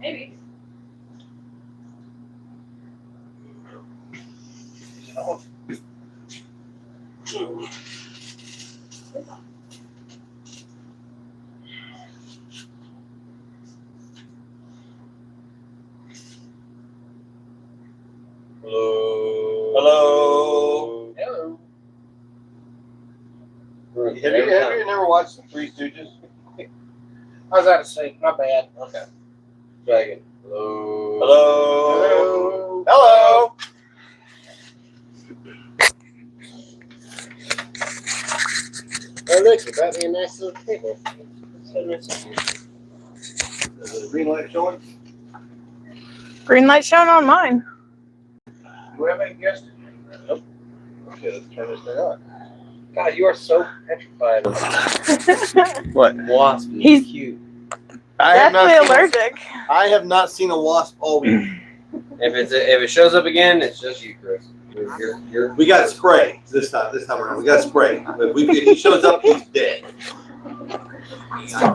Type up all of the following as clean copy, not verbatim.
Maybe. Hello. Hello. Hello. Have you never watched the Three Stooges? I was out of sync. My bad. Okay. Try again. Hello. Hello. Hello. Oh, look, you brought me a nice little table. So nice of you. Is the green light showing? Green light shown on mine. Do we have any guests? Nope. Okay, let's turn this thing on. God, you are so petrified of What? wasps. He's cute. definitely allergic. I have not seen a wasp all week. If it shows up again, it's just you, Chris. You're We got spray this time. This time around, we got spray. If he shows up, he's dead.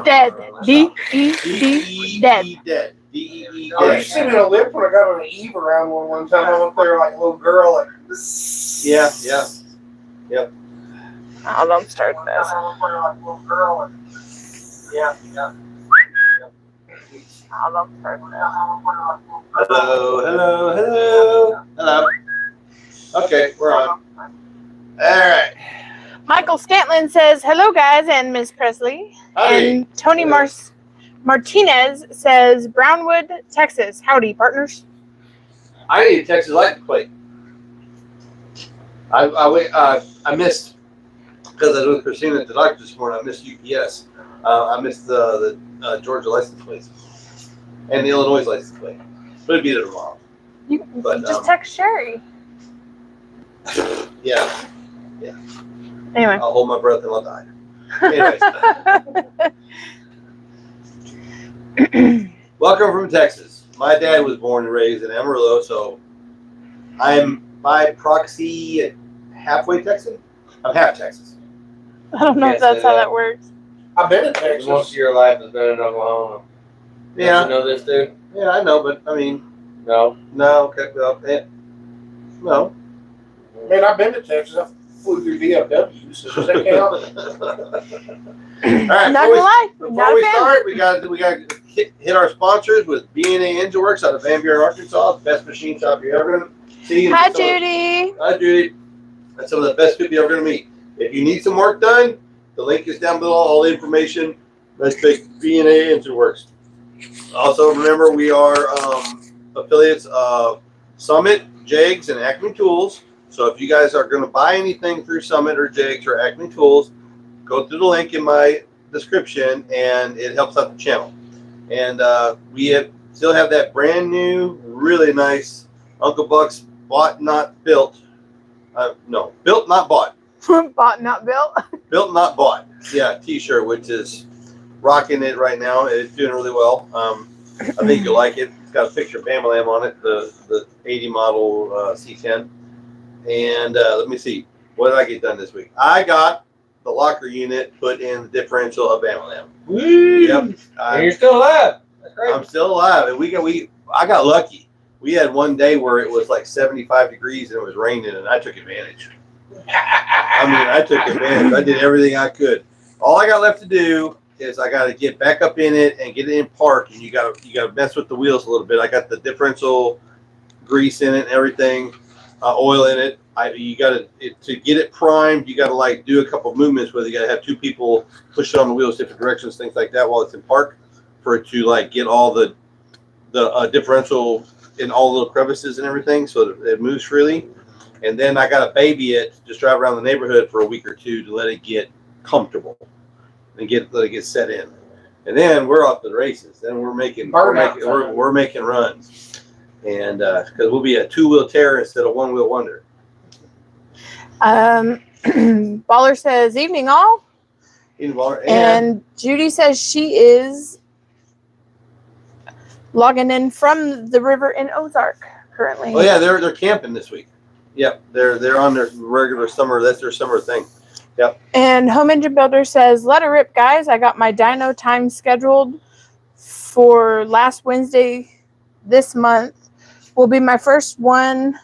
Dead. D-E-D. Dead. Dead. D-E-E. Oh, you Dead. see me on a lip when I got on an Eve around one time. I went there like a little girl. Like, Yeah. Oh, don't start this. Yeah. Oh, don't start this. Hello. Okay, we're on. All right. Michael Scantlin says, hello, guys, and Miss Presley. Howdy. And Tony Martinez says, Brownwood, Texas. Howdy, partners. I need a Texas license plate. I missed, because I was with Christina at the doctor this morning. I missed UPS. I missed the Georgia license plate and the Illinois license plate. But it'd be there tomorrow. You But, just text Sherry. Yeah, Anyway. I'll hold my breath and I'll die. Anyways, welcome from Texas. My dad was born and raised in Amarillo, so I'm by proxy halfway Texan. I'm half Texas. I don't know if that's how that works. I've been in Texas. most of your life has been in Oklahoma. Yeah, Don't you know this, dude? yeah, I know, but I mean, No. okay, well, no. Man, I've been to Texas. I flew through DFW, so does that count? All right, Not gonna lie. before Not we a fan. start, we got to hit our sponsors with B&A Engine Works out of Van Buren, Arkansas, the best machine shop you're ever gonna see. Hi, Judy. Hi, Judy. That's some of the best people you're ever gonna meet. If you need some work done, the link is down below. All the information. Let's take B&A Engine Works. Also, remember we are affiliates of Summit, JEGS, and Acme Tools. So if you guys are going to buy anything through Summit or JEGS or Acme Tools, go through the link in my description, and it helps out the channel. And we still have that brand new, really nice Uncle Buck's Bought Not Built. No, Built Not Bought. Bought, not built. Built Not Bought. Yeah, T-shirt, which is rocking it right now. It's doing really well. I think you'll like it. It's got a picture of Bamalam on it, the 80 model C10. And let me see. What did I get done this week? I got the locker unit put in the differential of Bamalam. Yep. And you're still alive. That's great. I'm still alive. And I got lucky. We had one day where it was like 75 degrees and it was raining, and I took advantage. I took advantage. I did everything I could. All I got left to do is I got to get back up in it and get it in park, and you got to mess with the wheels a little bit. I got the differential grease in it and everything, oil in it. You got to get it primed. You got to like do a couple movements where you got to have two people push it on the wheels different directions, things like that, while it's in park, for it to like get all the differential in all the little crevices and everything, so that it moves freely. And then I got to baby it, just drive around the neighborhood for a week or two to let it get comfortable and let it get set in. And then we're off to the races. Then we're making runs, and because we'll be a two-wheel terror instead of one-wheel wonder. Baller says, evening all. And Judy says she is logging in from the river in Ozark currently. Oh yeah, they're camping this week. Yep, they're on their regular summer. That's their summer thing. Yep. And Home Engine Builder says, let her rip, guys. I got my dyno time scheduled for last Wednesday this month will be my first one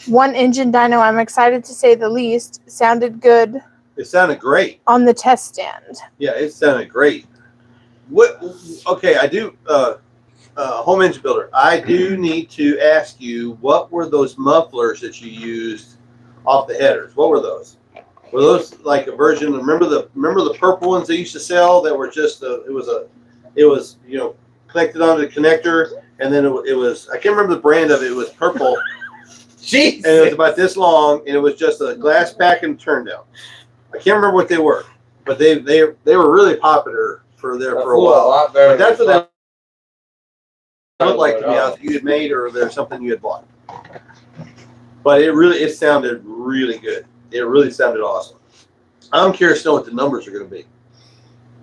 engine dyno. I'm excited to say the least. It sounded good. It sounded great on the test stand. Yeah, it sounded great. What? Okay, I do. Home engine builder. I do need to ask you, what were those mufflers that you used off the headers? What were those? Were those like a version? Remember the purple ones they used to sell that were just it was connected onto the connector, and then it was I can't remember the brand of it. It was purple. Jeez. And it was about this long, and it was just a glass pack and turn down. I can't remember what they were, but they were really popular for a while. A lot better. But that's what they looked like to me. Either you had made or there's something you had bought. But it sounded really good. It really sounded awesome. I'm curious to know what the numbers are going to be.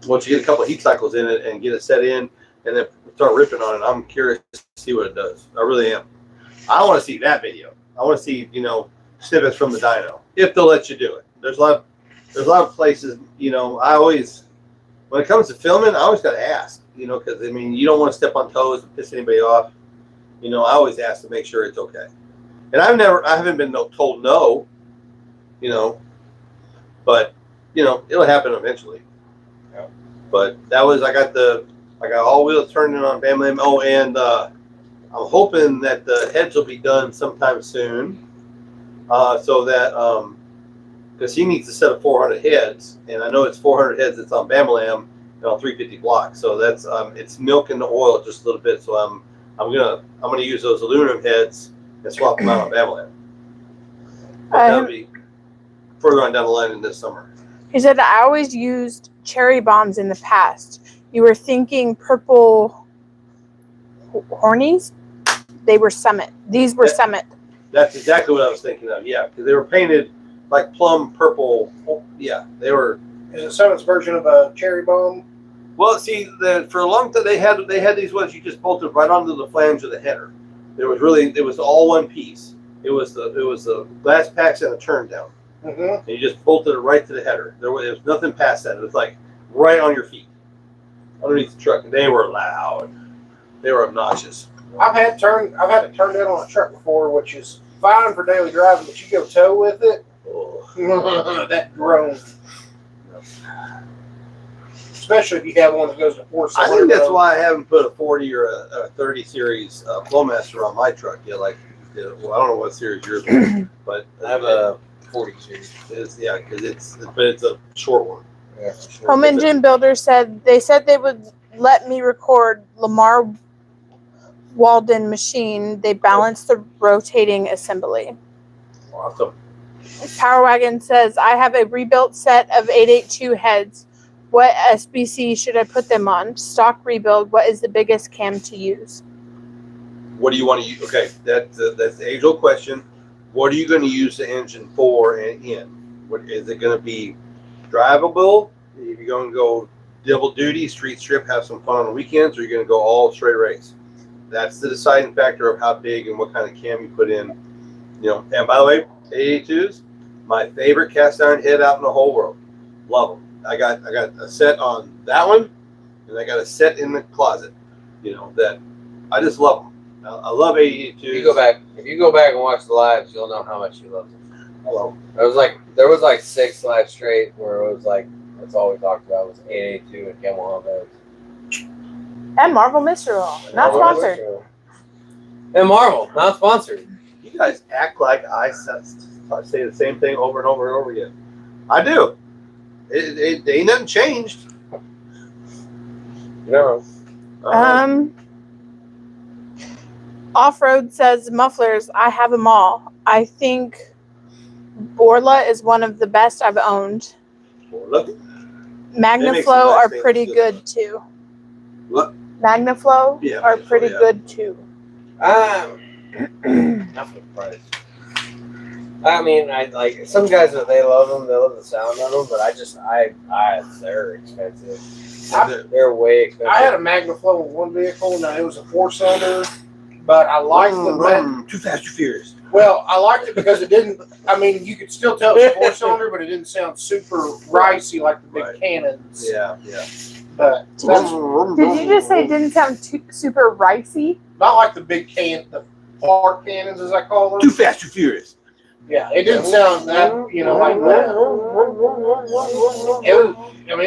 Once you get a couple of heat cycles in it and get it set in, and then start ripping on it, I'm curious to see what it does. I really am. I want to see that video. I want to see snippets from the dyno if they'll let you do it. There's a lot of places. I always, when it comes to filming, I always got to ask. Because you don't want to step on toes and piss anybody off. I always ask to make sure it's okay. And I haven't been told no. But it'll happen eventually. Yeah. But I got all wheels turning on Bam Lam. Oh, and I'm hoping that the heads will be done sometime soon, so that because he needs a set of 400 heads, and I know it's 400 heads that's on Bam Lam on 350 blocks. So that's it's milking the oil just a little bit. So I'm gonna use those aluminum heads and swap them out on Bam Lam. That'll be further on down the line in this summer. He said, I always used cherry bombs in the past. You were thinking purple hornies? They were Summit. These were Summit. That's exactly what I was thinking of. Yeah, because they were painted like plum purple. Yeah, they were. Is it Summit's version of a cherry bomb? Well, see, for a long time they had these ones you just bolted right onto the flange of the header. It was all one piece. It was the glass packs and a turn down. Mm-hmm. And you just bolted it right to the header. There was nothing past that. It was like right on your feet, underneath the truck. And they were loud. They were obnoxious. I've had it turned down on a truck before, which is fine for daily driving, but you go tow with it, that drone. Especially if you have one that goes to 4 cylinder. I think that's why I haven't put a 40 or a 30 series Flowmaster on my truck yet. Well, I don't know what series yours is, but I have a 40 series. Because it's a short one. Yeah, for sure. Home Engine Builder said they would let me record Lamar Walden machine. They balance the rotating assembly. Awesome. Power Wagon says, I have a rebuilt set of 882 heads. What SBC should I put them on? Stock rebuild. What is the biggest cam to use? What do you want to use? Okay, that's the age-old question. What are you going to use the engine for and in? What is it going to be? Drivable? Are you going to go double duty, street strip, have some fun on the weekends, or are you going to go all straight race? That's the deciding factor of how big and what kind of cam you put in. And by the way, 882s, my favorite cast iron head out in the whole world. Love them. I got a set on that one, and I got a set in the closet. That I just love them. I love 882s. If you go back and watch the lives, you'll know how much you love them. I love them. There was like 6 lives straight where it was like that's all we talked about was 882 and Camel Helmets. And Marvel Mystery Roll. Not sponsored. And Marvel, not sponsored. You guys act like I say the same thing over and over and over again. I do. It ain't nothing changed. No. Off-Road says mufflers. I have them all. I think Borla is one of the best I've owned. Look. Magnaflow are pretty good too. What? Magnaflow are pretty good too. Not for the price. I mean, I like some guys that they love them. They love the sound of them, but they're expensive. They're way expensive. I had a Magnaflow in one vehicle. Now it was a 4-cylinder, but I liked the Too Fast, Too Furious. Well, I liked it because it didn't. I mean, you could still tell it was a 4-cylinder, but it didn't sound super ricey like the big cannons. Yeah. But Did you just say it didn't sound super ricey? not like the big the park cannons, as I call them. Too Fast, Too Furious. Yeah, it didn't sound that, like that. It was,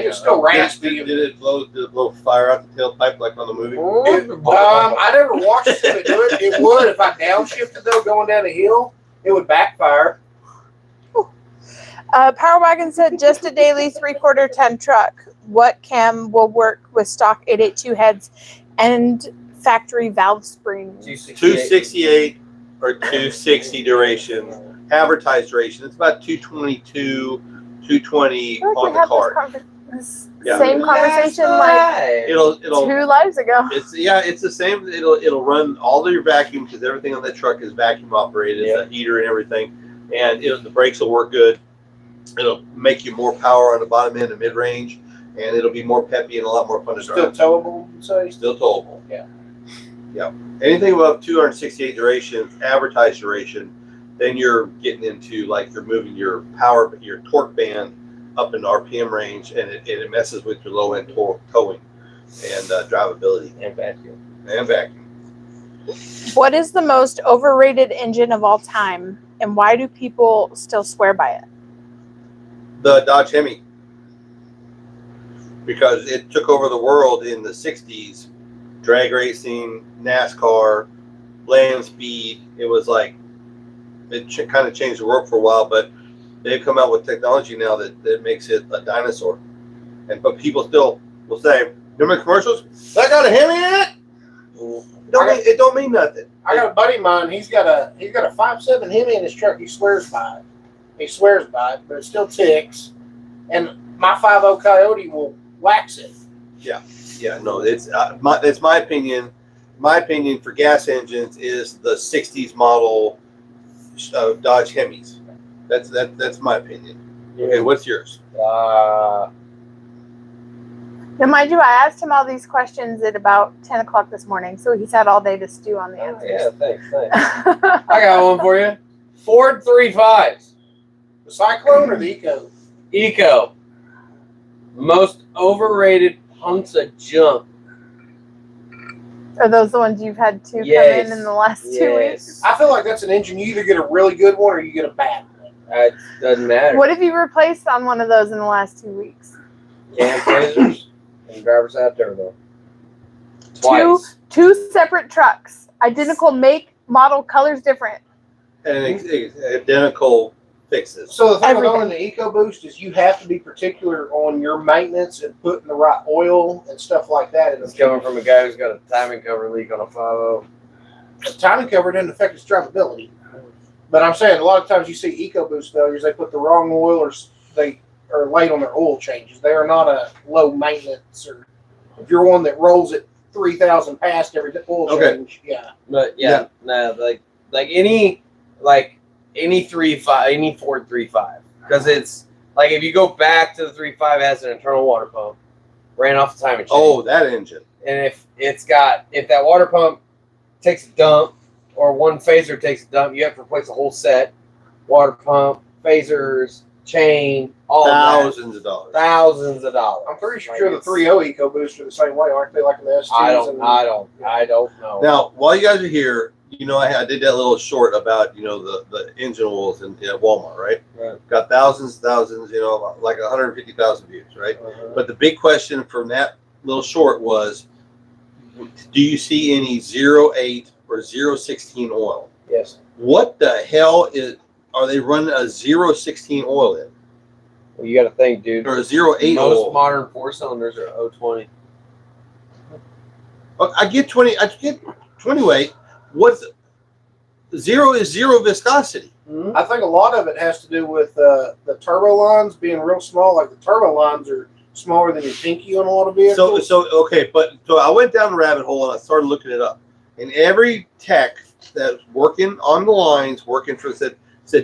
it's still raspy. Did it blow fire out the tailpipe like on the movie? I never watched it do it. It would if I downshifted though, going down a hill, it would backfire. Power Wagon said just a daily 3/4 ton truck. What cam will work with stock 882 heads and factory valve springs? 268 or 260 duration. Advertised duration. It's about 222, 220 on the card. Same conversation like it'll 2 lives ago. It's the same. It'll run all of your vacuum because everything on that truck is vacuum operated, the heater and everything, and the brakes will work good. It'll make you more power on the bottom end and mid range, and it'll be more peppy and a lot more fun to drive. Still towable, you'd say? Still towable. Yeah. Anything above 268 duration, advertised duration, then you're getting into like you're moving your torque band up in RPM range, and it messes with your low end towing and drivability and vacuum. What is the most overrated engine of all time, and why do people still swear by it? The Dodge Hemi, because it took over the world in the 60s, drag racing, NASCAR, land speed. It was like it kind of changed the world for a while, but they've come out with technology now that makes it a dinosaur. But people still will say, remember commercials? That got a Hemi in it? It don't mean nothing. I got a buddy of mine, he's got a 5.7 Hemi in his truck. He swears by it, but it still ticks. And my 5.0 Coyote will wax it. Yeah, no, it's my opinion. My opinion for gas engines is the 60s model Dodge Hemis. That's my opinion. Okay, what's yours? Now, mind you, I asked him all these questions at about 10 o'clock this morning, so he's had all day to stew on the answers. Yeah, thanks. I got one for you. Ford 3.5s. The Cyclone or the Eco? Eco. Most overrated hunks of junk. Are those the ones you've had to come in the last 2 weeks? I feel like that's an engine. You either get a really good one or you get a bad one. It doesn't matter. What have you replaced on one of those in the last 2 weeks? Cam phasers and driver's side turbo. Twice. Two separate trucks. Identical make, model, colors different. And identical fixes. So the thing with owning the EcoBoost is you have to be particular on your maintenance and putting the right oil and stuff like that. It's coming from a guy who's got a timing cover leak on a 5.0. The timing cover doesn't affect its drivability. But I'm saying a lot of times you see EcoBoost failures, they put the wrong oil or they are late on their oil changes. They are not a low maintenance, or if you're one that rolls at 3,000 past every oil change, But like any 3.5, any Ford 3.5, because it's like if you go back to the 3.5, it has an internal water pump, ran off the timing chain. Oh, that engine. And if that water pump takes a dump or one phaser takes a dump, you have to replace the whole set, water pump, phasers, chain, all thousands of dollars. Thousands of dollars. I'm pretty sure the 3.0 EcoBoost are the same way, aren't they? Like the S2s. I don't know. Now, while you guys are here, I did that little short about the engine oils at Walmart, right? Got thousands, like 150,000 views, right? But the big question from that little short was, do you see any 0.8 or 0.16 oil? Yes. What the hell are they running a 0.16 oil in? Well, you got to think, dude. Or a 0.8 Most oil. modern 4-cylinders are 0.20. I get 20. I get 20 weight. What's zero is zero viscosity. Mm-hmm. I think a lot of it has to do with the turbo lines being real small. Like the turbo lines are smaller than your pinky on a lot of vehicles. So I went down the rabbit hole and I started looking it up. And every tech that's working on the lines, working for said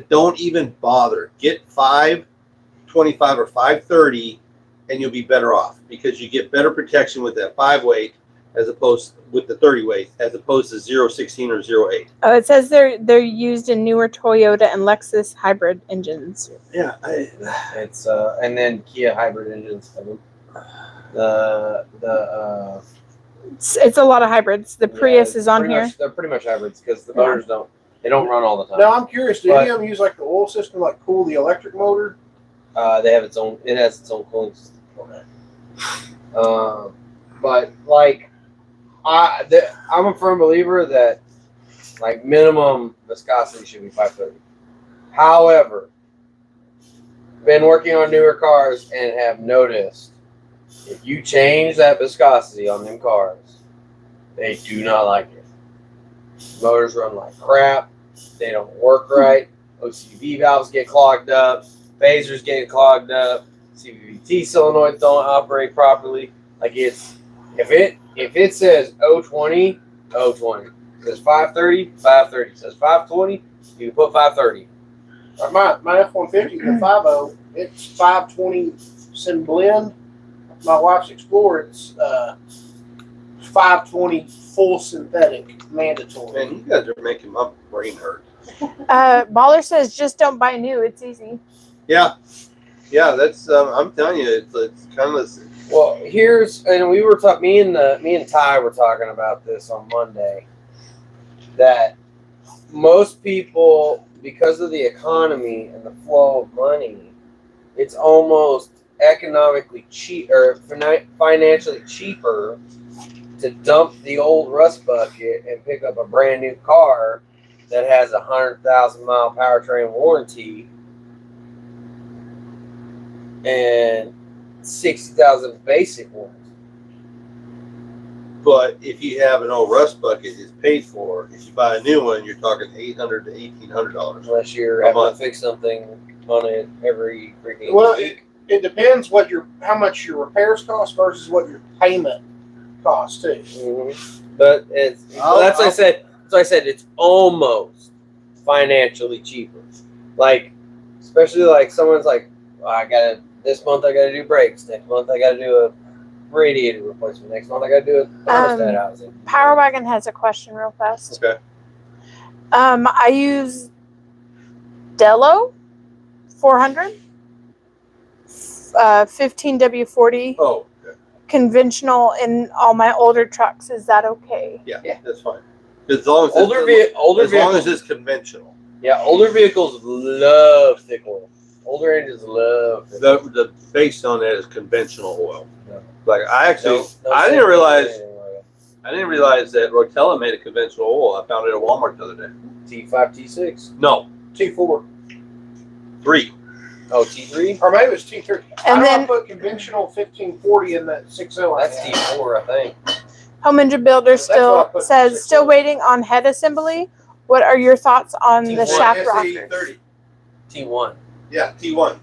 don't even bother. Get 525 or 530, and you'll be better off because you get better protection with that 5 weight as opposed with the 30 weight as opposed to 0.16 or 0.8. Oh, it says they're used in newer Toyota and Lexus hybrid engines. Yeah, It's and then Kia hybrid engines. The It's a lot of hybrids. The Prius is on pretty here. much, they're pretty much hybrids because the motors don't run all the time. Now I'm curious. Do any of them use like the oil system, like cool the electric motor? They have its own. It has its own cooling system. Okay. But like, I'm a firm believer that like minimum viscosity should be 530. However, been working on newer cars and have noticed if you change that viscosity on them cars, they do not like it. Motors run like crap. They don't work right. OCV valves get clogged up. Phasers get clogged up. CVT solenoids don't operate properly. Like if it says 020, 020. It says 530, 530. It says 520, you can put 530. My F-150, the 5.0, it's 520 Sim blend. My wife's Explorer, it's 520 full synthetic mandatory. Man, you guys are making my brain hurt. Baller says just don't buy new. It's easy. Yeah, that's. I'm telling you, it's kind of. Well, and we were talking. Me and Ty were talking about this on Monday. That most people, because of the economy and the flow of money, it's almost economically cheap or financially cheaper to dump the old rust bucket and pick up a brand new car that has a 100,000 mile powertrain warranty and 60,000 basic ones. But if you have an old rust bucket, it's paid for. If you buy a new one, you're talking $800 to $1,800. Unless you're having to fix something on it every freaking week. It depends how much your repairs cost versus what your payment costs too. Mm-hmm. But that's what I said. So I said it's almost financially cheaper. Like, especially like someone's like, well, this month I gotta do brakes. Next month I gotta do a radiator replacement. Next month I gotta do a thermostat housing. Power Wagon has a question real fast. Okay. I use Dello 400, 15W40 Oh, okay. conventional in all my older trucks. Is that okay? Yeah, that's fine. As long as long as it's conventional. Yeah, older vehicles love thick oil. Older engines love thick oil. The base on that is conventional oil. Yeah. Like I didn't realize that Rotella made a conventional oil. I found it at Walmart the other day. T5, T6. No, T4. 3. Oh, T3. Or maybe it's T3. And I then put conventional 1540 in that 6.0. That's T4, I think. Home Engine Builder still waiting on head assembly. What are your thoughts on the shaft rockers? 30. T1. Yeah, T1.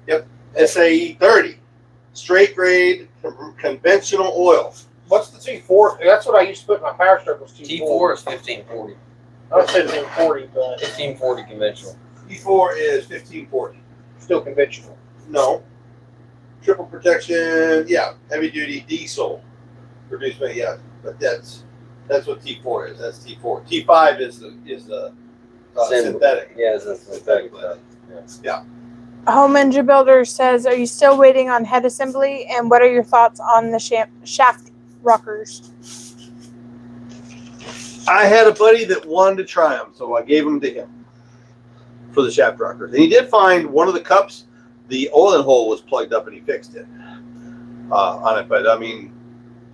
Yep. SAE 30. Straight grade conventional oil. What's the T4? That's what I used to put in my power stroke was T4. T4 is 1540. I would say 1540, but 1540 conventional. T4 is 1540. still conventional. No. Triple protection, yeah. Heavy duty diesel. Produced by, yeah. But that's what T4 is. That's T4. T5 is the synthetic. Yeah, it's a synthetic. Yeah. Home Engine Builder says, are you still waiting on head assembly? And what are your thoughts on the shaft rockers? I had a buddy that wanted to try them, so I gave them to him for the shaft rockers. And he did find one of the cups, the oiling hole was plugged up, and he fixed it on it. But I mean,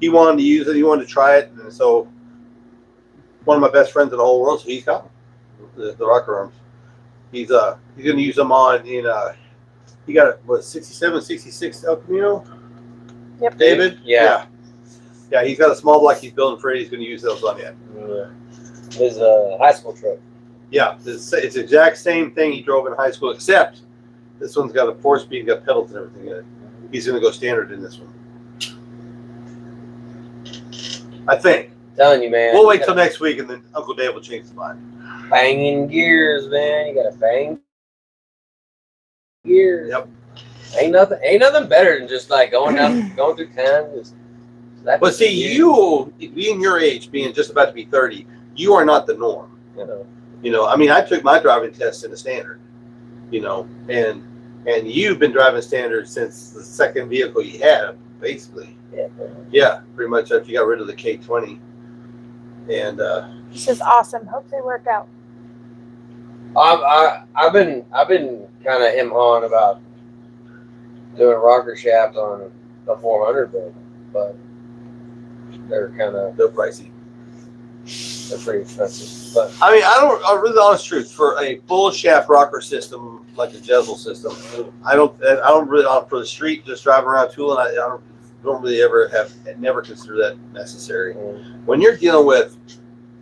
he wanted to use it. He wanted to try it, and so one of my best friends in the whole world, so he's got them, the rocker arms. He's going to use them on he got what 67, 66 El Camino. Yep. David. Yeah. Yeah, he's got a small block he's building for it. He's going to use those on it. His high school truck. Yeah, it's the exact same thing he drove in high school, except this one's got a 4-speed, got pedals and everything in it. He's going to go standard in this one. I think. Telling you, man. We'll wait till next week, and then Uncle Dave will change his mind. Banging gears, man. You got to bang gears. Yep. Ain't nothing better than just like going through town. But see, you being your age, being just about to be 30, you are not the norm. You know, I mean, I took my driving test in a standard, and you've been driving standard since the second vehicle you had, basically. Yeah. Yeah, pretty much after you got rid of the K20. And This is awesome. Hope they work out. I've been kind of him-hawing about doing a rocker shaft on the 400 build, but they're pricey. they're pretty expensive. But I mean, I really, honest truth, for a full shaft rocker system like a Jessel system, I don't really, for the street, just driving around tooling, I don't really never consider that necessary. When you're dealing with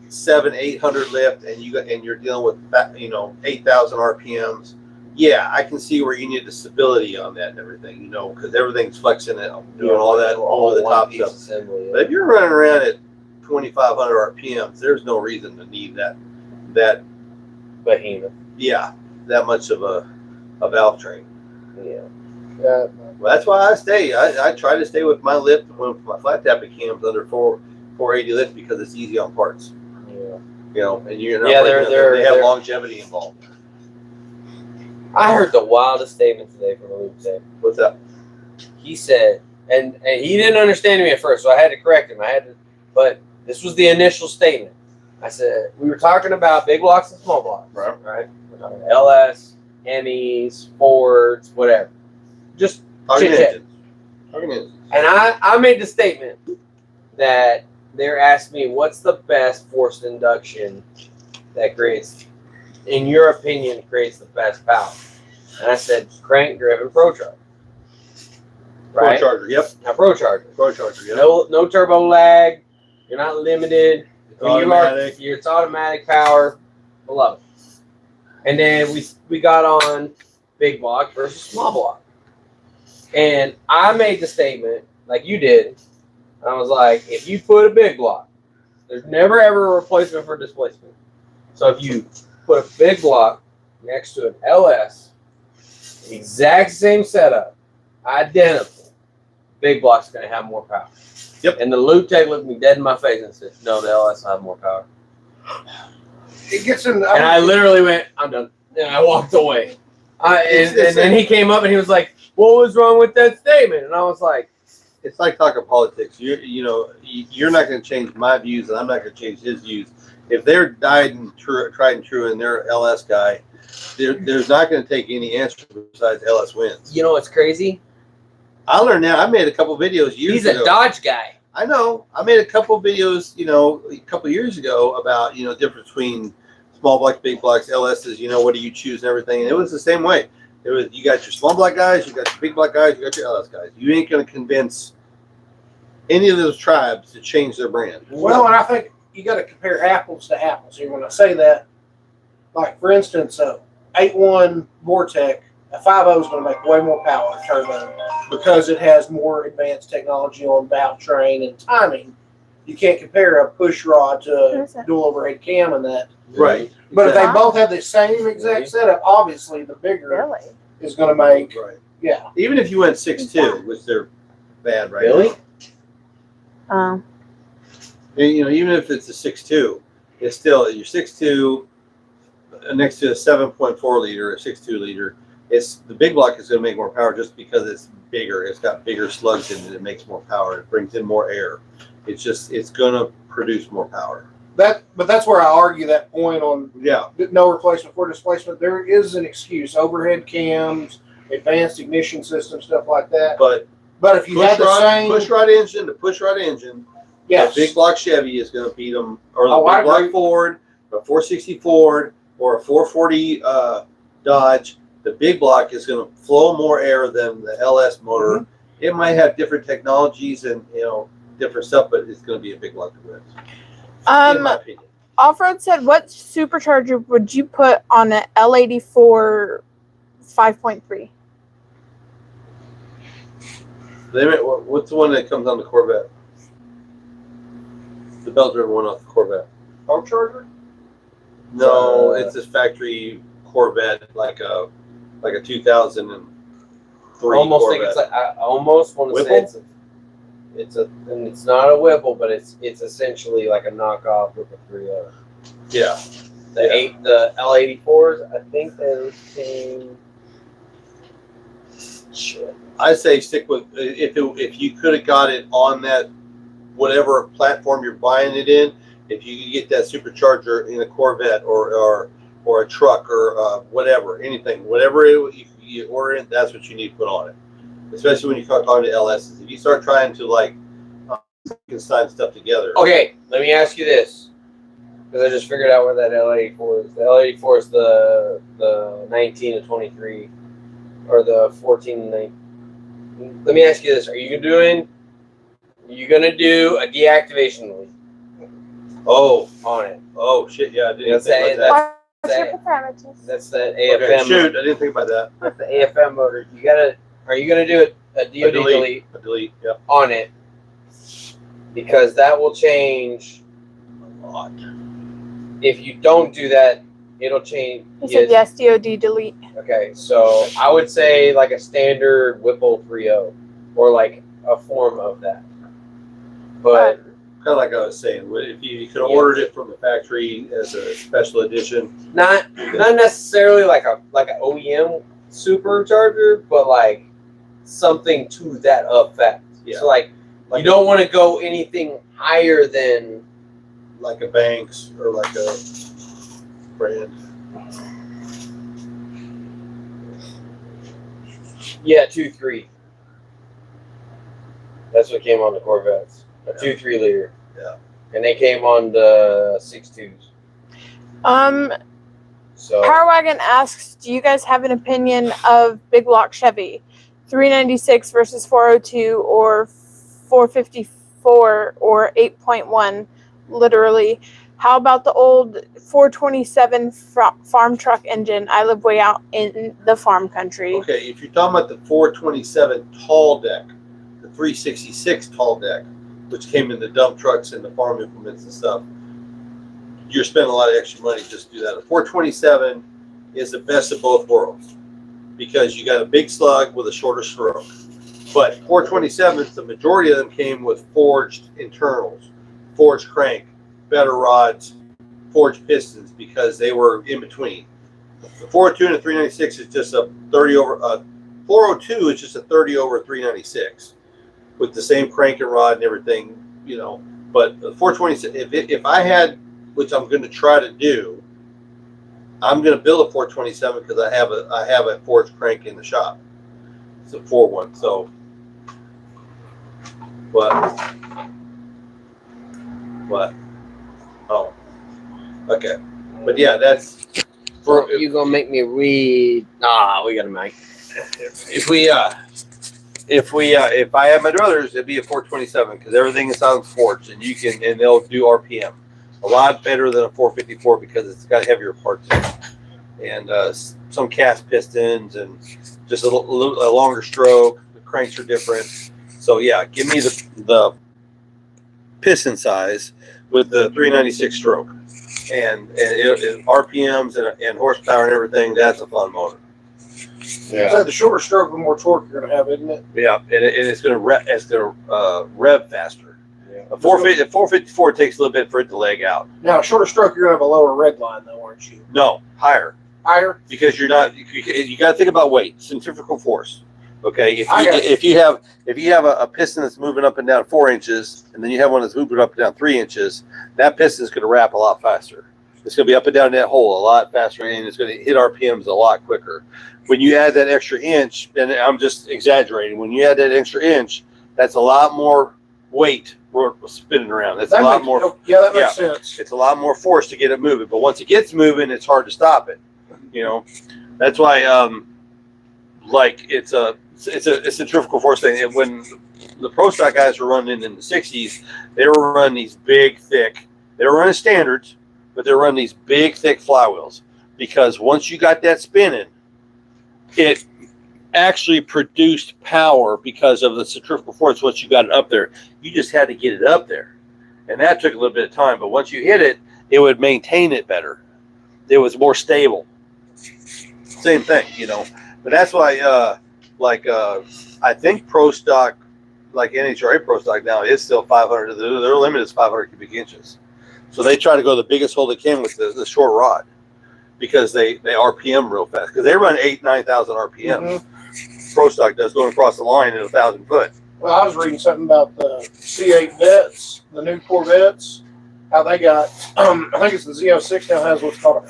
700-800 lift and you're dealing with 8,000 RPMs, yeah, I can see where you need the stability on that and everything, because everything's flexing and doing all that over the top stuff. Assembly, But if you're running around at 2,500 RPMs, there's no reason to need that behemoth. yeah, that much of a valve train. Yeah. Well, that's why I try to stay with my lift with my flat tapping cams under 480 lift because it's easy on parts. Yeah. And you're not they have longevity involved. I heard the wildest statement today from a lube tech. What's up? He said, and he didn't understand me at first, so I had to correct him. But this was the initial statement. I said, we were talking about big blocks and small blocks. Right? We're talking LS, Hemis, Fords, whatever. Just chit-chat. And I made the statement that they're asking me, what's the best forced induction that creates, in your opinion, creates the best power? And I said, crank-driven ProCharger. Right? ProCharger, yep. Now, ProCharger, yep. No turbo lag. You're not limited. It's automatic. It's automatic power. I love it. And then we got on big block versus small block. And I made the statement, like you did. I was like, if you put a big block, there's never ever a replacement for displacement. So if you put a big block next to an LS, exact same setup, identical, big block's going to have more power. Yep. And the lube tech looked me dead in my face and said, no, the LS will have more power. It gets in. And I literally went, I'm done. And I walked away. And then he came up and he was like, what was wrong with that statement? And I was like, it's like talking politics. You're not going to change my views, and I'm not going to change his views. If they're tried and true, and they're LS guy, there's not going to take any answer besides LS wins. You know what's crazy? I learned now. I made a couple videos years ago. He's a Dodge guy. I know. I made a couple videos, a couple years ago about, difference between small blocks, big blocks, LSs, what do you choose and everything. And it was the same way. It was, you got your small block guys, you got your big block guys, you got your LS guys. You ain't going to convince any of those tribes to change their brand. Well, and I think you got to compare apples to apples here when I say that. Like, for instance, 8.1 Vortec, a 5.0 is going to make way more power turbo because it has more advanced technology on valve train and timing. You can't compare a push rod to a dual overhead cam and that. Right. But if they both have the same exact setup, obviously the bigger is going to make. Right. Yeah. Even if you went 6.2, which they're bad right Really? now. Even if it's a 6.2, it's still your 6.2 next to a 7.4 liter, a 6.2 liter. The big block is going to make more power just because it's bigger. It's got bigger slugs in it. It makes more power. It brings in more air. It's going to produce more power. But that's where I argue that point on Yeah. no replacement for displacement. There is an excuse: overhead cams, advanced ignition system, stuff like that. But if you had the same push rod engine, yes, the big block Chevy is going to beat them, or the I big block agree. Ford, a 460 Ford, or a 440 Dodge. The big block is going to flow more air than the LS motor. Mm-hmm. It might have different technologies and different stuff, but it's going to be a big block to win. In my opinion. Off-road said, what supercharger would you put on an L84 5.3? What's the one that comes on the Corvette? The belt-driven one off the Corvette. power charger. No, it's this factory Corvette, like a 2003 Almost Corvette. think it's like, I almost want to say Whipple? and it's not a Whipple, but it's essentially like a knockoff with a 3.0. Yeah. The L84s, I think those came Shit. I say stick with if you could have got it on that whatever platform you're buying it in. If you could get that supercharger in a Corvette or a truck or whatever, anything, whatever you order it, that's what you need to put on it. Especially when you start talking to LSs. If you start trying to like sign stuff together. Okay, let me ask you this, because I just figured out where that L84 is. The L84 is the 19 to 23, or the 14 to 19. Let me ask you this: Are you gonna do a deactivation leak Oh, on it? oh shit! Yeah, I didn't That's think about that. What's your parameters? That's the Okay, AFM. shoot, I didn't think about that. That's the AFM motor. Are you gonna do a DoD delete A delete. Yep. on it? Because that will change. A lot. If you don't do that, it'll change. He said yes, DOD delete. Okay, so I would say like a standard Whipple 3.0 or like a form of that. But Kind of like I was saying, if you could have ordered it from the factory as a special edition, not necessarily like an OEM supercharger, but like something to that effect. Yeah. So like you don't want to go anything higher than like a Banks or like a brand. 2.3. That's what came on the Corvettes. A 2.3 liter. Yeah. And they came on the 6.2s. So Power Wagon asks, do you guys have an opinion of big block Chevy 396 versus 402 or 454 or 8.1 literally? How about the old 427 farm truck engine? I live way out in the farm country. Okay, if you're talking about the 427 tall deck, the 366 tall deck, which came in the dump trucks and the farm implements and stuff, you're spending a lot of extra money just to do that. A 427 is the best of both worlds because you got a big slug with a shorter stroke. But 427s, the majority of them came with forged internals, forged crank, better rods, forged pistons because they were in between. The 402 and the 396 is just a 30 over. 402 is just a 30 over 396 with the same crank and rod and everything, you know. But the 427, if I had, which I'm going to try to do, I'm going to build a 427 because I have a forged crank in the shop. It's a 4-1. So, what? Oh, okay. But yeah, that's for you gonna make me read. We got a mic. If I had my druthers, it'd be a 427 because everything is on forged and they'll do RPM a lot better than a 454 because it's got heavier parts in it. And some cast pistons and just a longer stroke. The cranks are different. So yeah, give me the piston size with the 396 stroke and RPMs and horsepower and everything. That's a fun motor. Yeah. So the shorter stroke, the more torque you're gonna have, isn't it? Yeah, and it's gonna rev faster. Yeah. A 454 takes a little bit for it to leg out. Now, shorter stroke, you're gonna have a lower red line, though, aren't you? No, higher. Higher? Because you're not. You got to think about weight, centrifugal force. Okay, if you have a piston that's moving up and down 4 inches, and then you have one that's moving up and down 3 inches, that piston is going to wrap a lot faster. It's going to be up and down that hole a lot faster, and it's going to hit RPMs a lot quicker. When you add that extra inch, and I'm just exaggerating, when you add that extra inch, that's a lot more weight spinning around. That's a lot more. Yeah, that makes sense. It's a lot more force to get it moving, but once it gets moving, it's hard to stop it. You know, that's why it's a centrifugal force thing. And when the Pro Stock guys were running in the 60s, they were running these big, thick. They were running standards, but they were running these big, thick flywheels because once you got that spinning, it actually produced power because of the centrifugal force. Once you got it up there, you just had to get it up there, and that took a little bit of time. But once you hit it, it would maintain it better. It was more stable. Same thing, you know. But that's why, I think Pro Stock, like NHRA Pro Stock now, is still 500. Their limit is 500 cubic inches. So they try to go the biggest hole they can with the short rod because they RPM real fast because they run 8,000-9,000 RPM. Pro Stock does going across the line at 1,000 foot. Well, I was reading something about the C8 Vets, the new Corvettes, how they got, I think it's the Z06 now has what's called a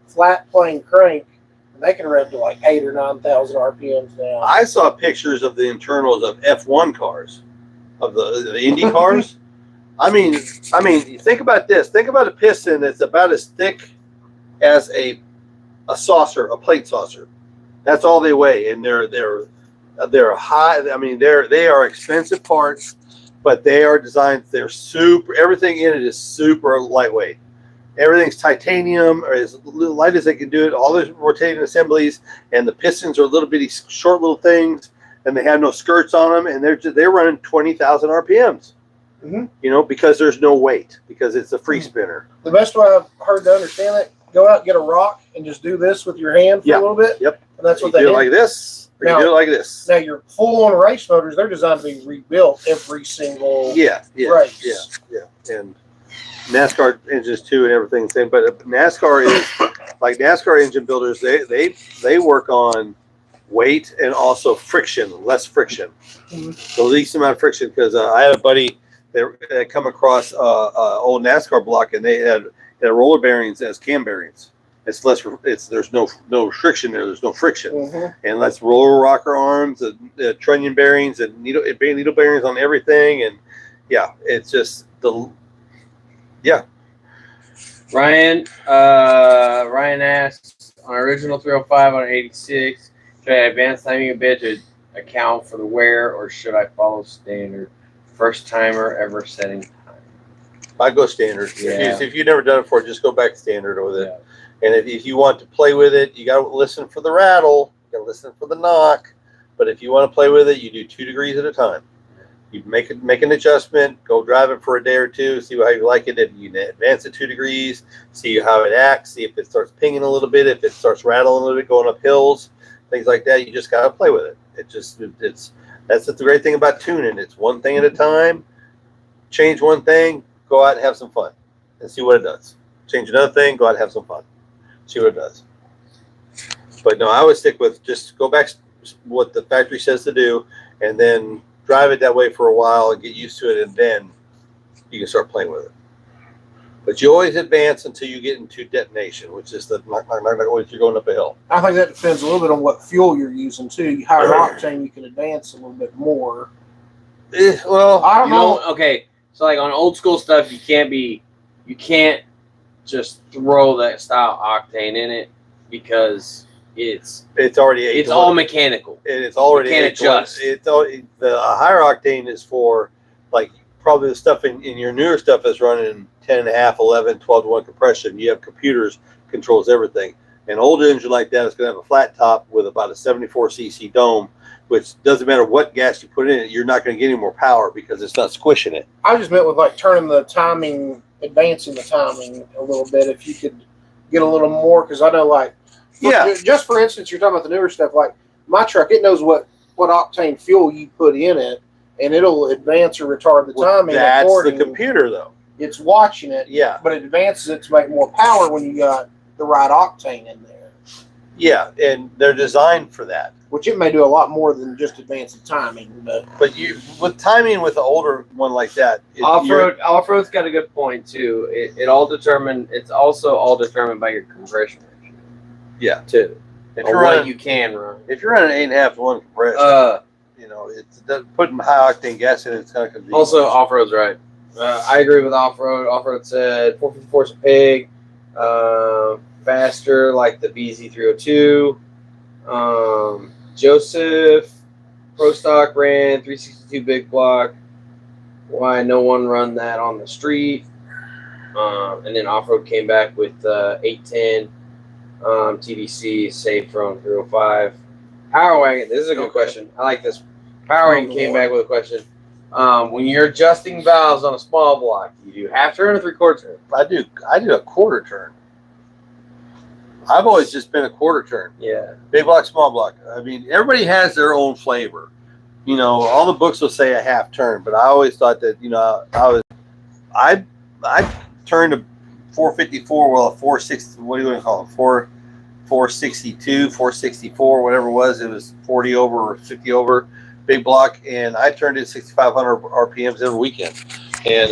flat plane crank, and they can rev to like 8,000 or 9,000 RPMs now. I saw pictures of the internals of F1 cars, of the Indy cars. I mean, think about this. Think about a piston that's about as thick as a saucer, a plate saucer. That's all they weigh, and they're high. I mean, they are expensive parts, but they are designed. They're super. Everything in it is super lightweight. Everything's titanium, or as light as they can do it. All the rotating assemblies, and the pistons are little bitty, short little things, and they have no skirts on them, and they're running 20,000 RPMs. Mm-hmm. You know, because there's no weight, because it's a free spinner. The best way I've heard to understand that, go out and get a rock and just do this with your hand for a little bit. Yep. And that's what you they do do. it like this, or Now- you do it like this. Now, your full-on race motors, they're designed to be rebuilt every single Yeah. race. Yeah. And NASCAR engines too, and everything the same. But NASCAR is like NASCAR engine builders. They work on weight and also friction, less friction, the least amount of friction. Because I had a buddy that come across old NASCAR block, and they had roller bearings as cam bearings. It's less. There's no friction there. There's no friction, and that's roller rocker arms, the trunnion bearings, and needle bearings on everything, and yeah, it's just Ryan asks, on original 305 on 86, should I advance timing a bit to account for the wear, or should I follow standard? First timer ever setting time. I go standard. Yeah. If you've never done it before, just go back to standard with it. Yeah. And if you want to play with it, you got to listen for the rattle. You got to listen for the knock. But if you want to play with it, you do 2 degrees at a time. You make an adjustment, go drive it for a day or two, see how you like it. If you advance it 2 degrees, see how it acts, see if it starts pinging a little bit, if it starts rattling a little bit, going up hills, things like that. You just got to play with it. That's the great thing about tuning. It's one thing at a time. Change one thing, go out and have some fun, and see what it does. Change another thing, go out and have some fun, see what it does. But no, I would stick with just go back what the factory says to do, and then drive it that way for a while and get used to it, and then you can start playing with it. But you always advance until you get into detonation, which is the always you're going up a hill. I think that depends a little bit on what fuel you're using too. Higher octane, you can advance a little bit more. Well, I don't know. Okay, so like on old school stuff, you can't just throw that style octane in it because it's all mechanical. And it's already you can't adjust. The higher octane is for like probably the stuff in your newer stuff is running 10.5, 11, 12 to 1 compression. You have computers controls everything. An old engine like that is going to have a flat top with about a 74 cc dome, which doesn't matter what gas you put in it, you're not going to get any more power because it's not squishing it. I just meant with like turning the timing, advancing the timing a little bit. If you could get a little more, because I know like just for instance, you're talking about the newer stuff. Like my truck, it knows what octane fuel you put in it, and it'll advance or retard the timing. That's the computer, though. It's watching it, but it advances it to make more power when you got the right octane in there. Yeah, and they're designed for that. Which it may do a lot more than just advance the timing, but you with timing with the older one like that. Off-road's got a good point too. It's also all determined by your compression ratio. Yeah, too. If you're running, you can run. If you're running 8.5 to 1 compression, it's putting high octane gas in it's kind of convenient. Also, off-road's right. I agree with off-road. Off-road said 454 is a pig. Faster like the BZ302. Joseph Pro Stock ran 362 big block. Why no one run that on the street? And then off-road came back with 810 TDC safe from 305. Power Wagon. This is a good question. I like this. Power Wagon came back with a question. When you're adjusting valves on a small block, you do half turn or 3/4 turn? I do a quarter turn. I've always just been a quarter turn. Yeah. Big block, small block. I mean, everybody has their own flavor. All the books will say a half turn, but I always thought that, I turned a 454, well, a 460, what do you want to call it? 462, 464, whatever it was. It was 40 over or 50 over, big block, and I turned it 6,500 RPMs every weekend.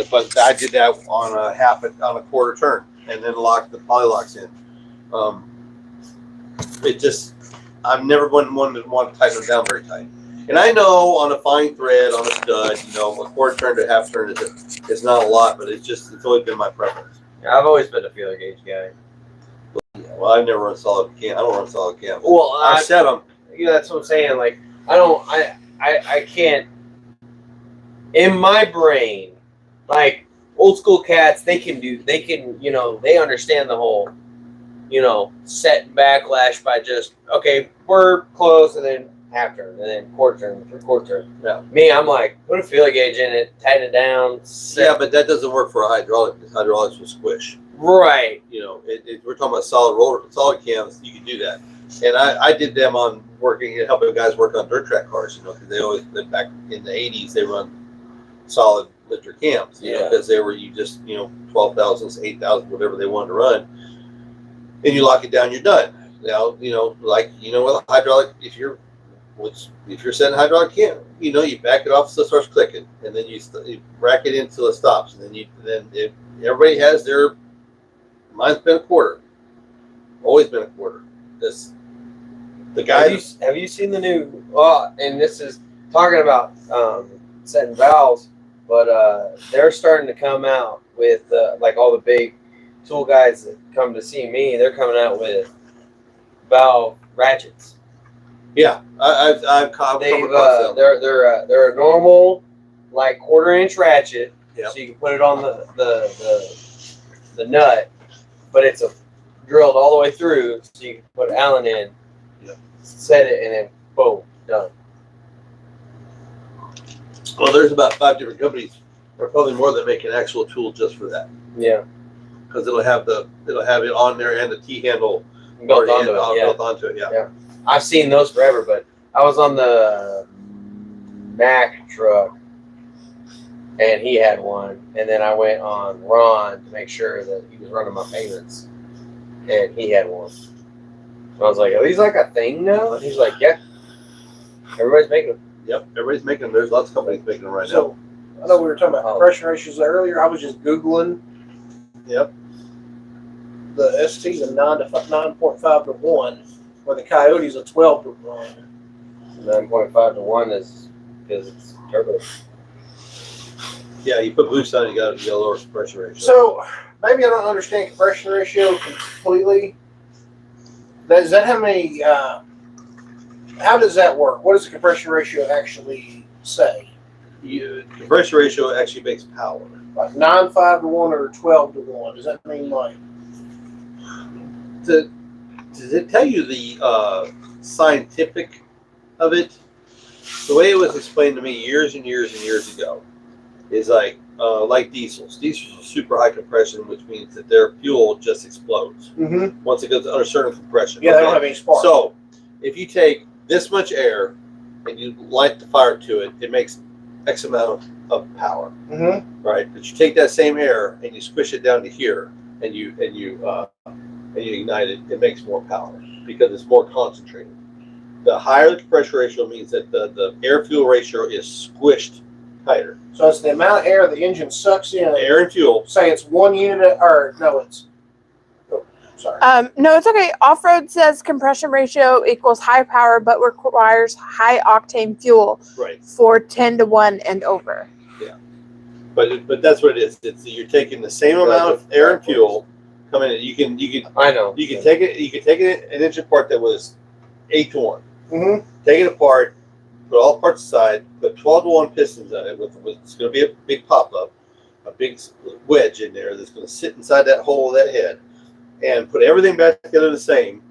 But I did that on a quarter turn, and then locked the poly locks in. I've never been one to want to tighten them down very tight. And I know on a fine thread, on a stud, a quarter turn to half turn is not a lot, but it's always been my preference. Yeah, I've always been a feeler gauge guy. Well, I've never run solid cam. I don't run solid cam. Well, I've set them. Yeah, that's what I'm saying. Like, I can't. In my brain, like old school cats, they understand the whole, set and backlash by just, okay, we're close and then half turn and then quarter turn, three-quarter turn. Yeah. Me, I'm like, put a feeler gauge in it, tighten it down. Yeah, but that doesn't work for a hydraulic because hydraulics will squish. Right. We're talking about solid cams. You can do that, and I did them on helping guys work on dirt track cars. Because they always back in the '80s they run solid lifter cams. Because they were 12,000s, 8,000, whatever they wanted to run, and you lock it down, you're done. Now with a hydraulic, if you're setting hydraulic cam, you back it off so it starts clicking, and then you rack it in until it stops, and then everybody has their. Mine's been a quarter. Always been a quarter. The guy. Have you seen the new? And this is talking about setting valves, but they're starting to come out with like all the big tool guys that come to see me. They're coming out with valve ratchets. Yeah, I've come across them. They're a normal like quarter-inch ratchet, Yep. so you can put it on the nut, but it's drilled all the way through, so you can put Allen in, set it, and then boom, done. Well, there's about 5 different companies, or probably more, that make an actual tool just for that. Yeah, because it'll have it on there and the T handle built onto built onto it. Yeah. I've seen those forever, but I was on the Mack truck, and he had one, and then I went on Ron to make sure that he was running my payments, and he had one. And I was like, "Are these like a thing now?" And he's like, "Yeah, everybody's making them." Yep, everybody's making them. There's lots of companies making them right So I know we were talking about compression ratios earlier. I was just Googling. Yep. The ST's a 9.5 to 1, where the Coyote's a 12 to 1. 9.5 to 1 is because it's turbo. now. Yeah, you put boost on it, you got a lower compression ratio. So maybe I don't understand compression ratio completely. Does that have any? How does that work? What does the compression ratio actually say? Compression ratio actually makes power. Like 9.5 to 1 or 12 to 1? Does that mean like? Does it tell you the scientific of it? The way it was explained to me years and years and years ago is like diesels. Diesels are super high compression, which means that their fuel just explodes once it goes under certain compression. Yeah, they don't have any spark. So if you take this much air and you light the fire to it, it makes X amount of power, right? But you take that same air and you squish it down to here, and you ignite it, it makes more power because it's more concentrated. The higher the compression ratio means that the air-fuel ratio is squished tighter. So it's the amount of air the engine sucks in. Air and fuel. Say it's 1 unit, or no, it's. Oh, sorry. No, it's okay. Off-road says compression ratio equals high power, but requires high octane fuel Right. for 10 to 1 and over. Yeah. But that's what it is. You're taking the same amount of air and fuel coming in. You can I know. You can take an engine part that was 8 to 1. Take it apart, put all parts aside, put 12 to 1 pistons on it with it's going to be a big pop up, a big wedge in there that's going to sit inside that hole of that head, and put everything back together the same.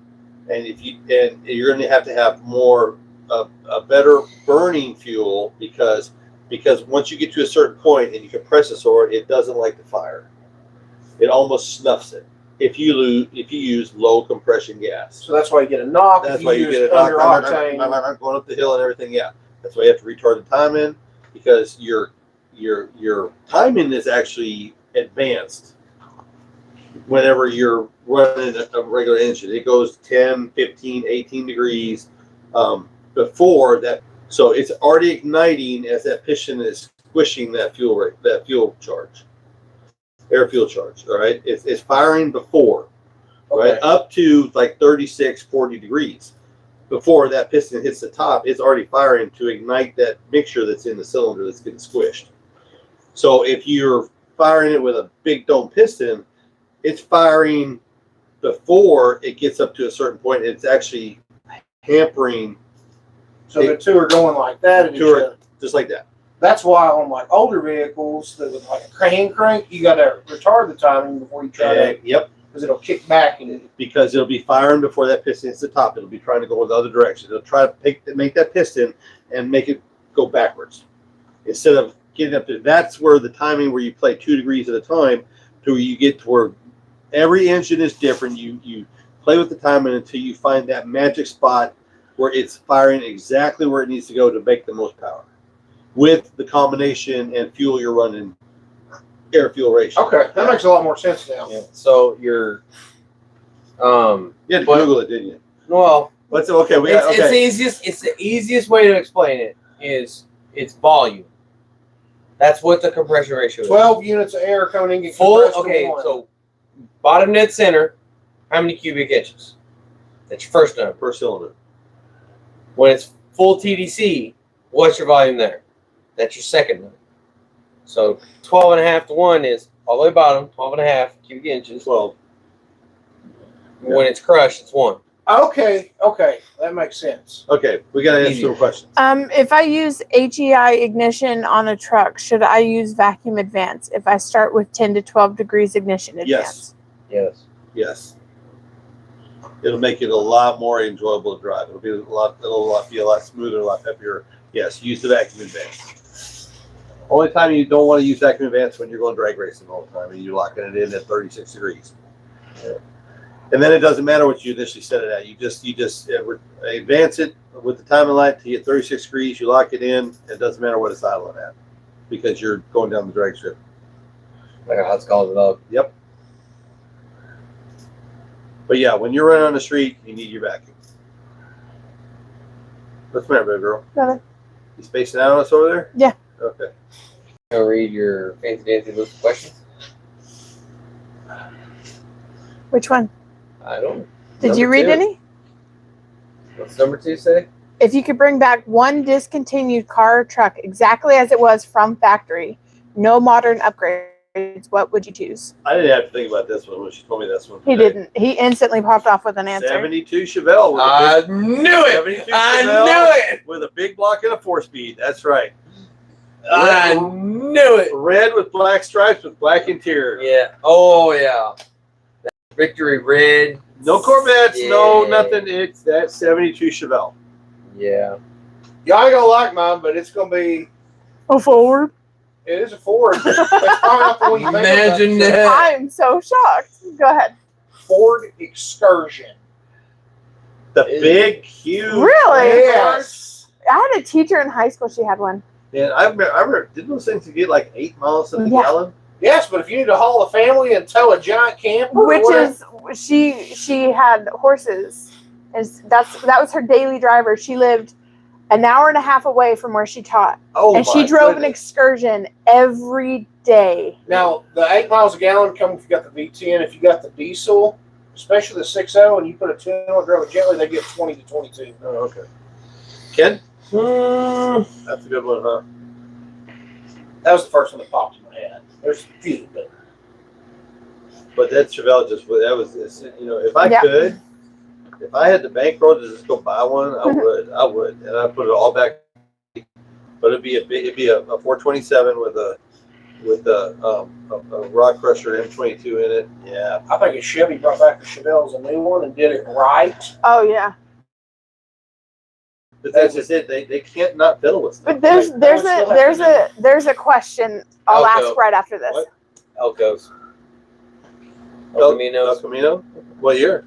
And you're going to have more a better burning fuel because once you get to a certain point and you compress it so it doesn't like the fire. It almost snuffs it if you use low compression gas. So that's why you get a knock. That's why you get a under knock octane. going up the hill and everything. Yeah, that's why you have to retard the timing because your timing is actually advanced whenever you're running a regular engine. It goes 10, 15, 18 degrees before that. So it's already igniting as that piston is squishing that fuel rate, that fuel charge, air fuel charge. All right, it's firing before, right, Okay. up to like 36, 40 degrees. Before that piston hits the top, it's already firing to ignite that mixture that's in the cylinder that's getting squished. So if you're firing it with a big dome piston, it's firing before it gets up to a certain point. It's actually hampering. So the two are going like that. And Two are just like that. that's why on like older vehicles, that with like a hand crank, you got to retard the timing before you try to, Yep. because it'll kick back and Because it'll be firing before that piston hits the top. It'll be trying to go in the other direction. It'll try to make that piston and make it go backwards instead of getting up to. That's where the timing, where you play 2 degrees at a time, to where you get to where every engine is different. You play with the timing until you find that magic spot where it's firing exactly where it needs to go to make the most power with the combination and fuel you're running, air fuel ratio. okay, that makes a lot more sense now. Yeah. So you're, You had to Google it, didn't you? well, Let's okay. It's the easiest way to explain it is it's volume. That's what the compression ratio is. 12 units of air coming in. Get Full. compressed to Okay, one. so bottom dead center, how many cubic inches? That's your first number. Per cylinder. When it's full TDC, what's your volume there? That's your second number. So 12.5 to 1 is all the way bottom, 12.5 cubic inches. 12. When it's crushed, it's 1. Okay, that makes sense. Okay, we got to answer Easy. some questions. If I use HEI ignition on a truck, should I use vacuum advance if I start with 10 to 12 degrees ignition advance? Yes. Yes. It'll make it a lot more enjoyable to drive. It'll be a lot smoother, a lot peppier. Yes, use the vacuum advance. Only time you don't want to use vacuum advance when you're going drag racing all the time and you're locking it in at 36 degrees. Yeah. And then it doesn't matter what you initially set it at. You just advance it with the timing light to get 36 degrees. You lock it in. It doesn't matter what it's idling at because you're going down the drag strip. Like how it's called it up. Yep. But yeah, when you're running on the street, you need your vacuum. What's the matter, baby girl? Nothing. You spacing out on us over there? Yeah. Okay. I'll read your fancy dancy list of questions. Which one? I don't. Did you Number read 2. any? What's number 2 say? If you could bring back one discontinued car or truck exactly as it was from factory, no modern upgrades, what would you choose? I didn't have to think about this one when she told me this one. He today. didn't. He instantly popped off with an answer. 72 Chevelle. With I a big, knew it. 72 I Chevelle knew it. with a big block and a 4-speed. That's right. I knew it. Red with black stripes with black interior. Yeah. Oh yeah. That Victory red. No Corvettes, no Yeah. nothing. It's that 72 Chevelle. Yeah. Y'all ain't gonna like mine, but it's gonna be. Oh, forward. It is a Ford. That's probably not the one you think Imagine about. that. I'm so shocked. Go ahead. Ford Excursion. The big, huge. Really? Yes. I had a teacher in high school. She had one. And I remember, didn't those things get like 8 miles to the Yeah. gallon? Yes, but if you need to haul a family and tow a giant camper, or Which whatever, is she had horses. That was her daily driver. She lived an hour and a half away from where she taught, Oh, and she my drove an goodness. excursion every day. now the 8 miles a gallon come if you got the V10. If you got the diesel, especially the 6.0, and you put a 10 on it, drive it gently, they get 20 to 22. Oh, okay. Ken? Hmm. That's a good one, huh? That was the first one that popped in my head. There's a few, but But that Chevelle just, that was, if I Yeah. could, if I had the bankroll to just go buy one, I would. And I'd put it all back. But it'd be a 427 with a rock crusher M22 in it. Yeah. I think if Chevy brought back the Chevelle as a new one and did it right, Oh yeah, But that's just it. They can't not fiddle with stuff. but there's a question I'll Okay. ask right after this. What? Elco's. El Camino's. Camino? What year?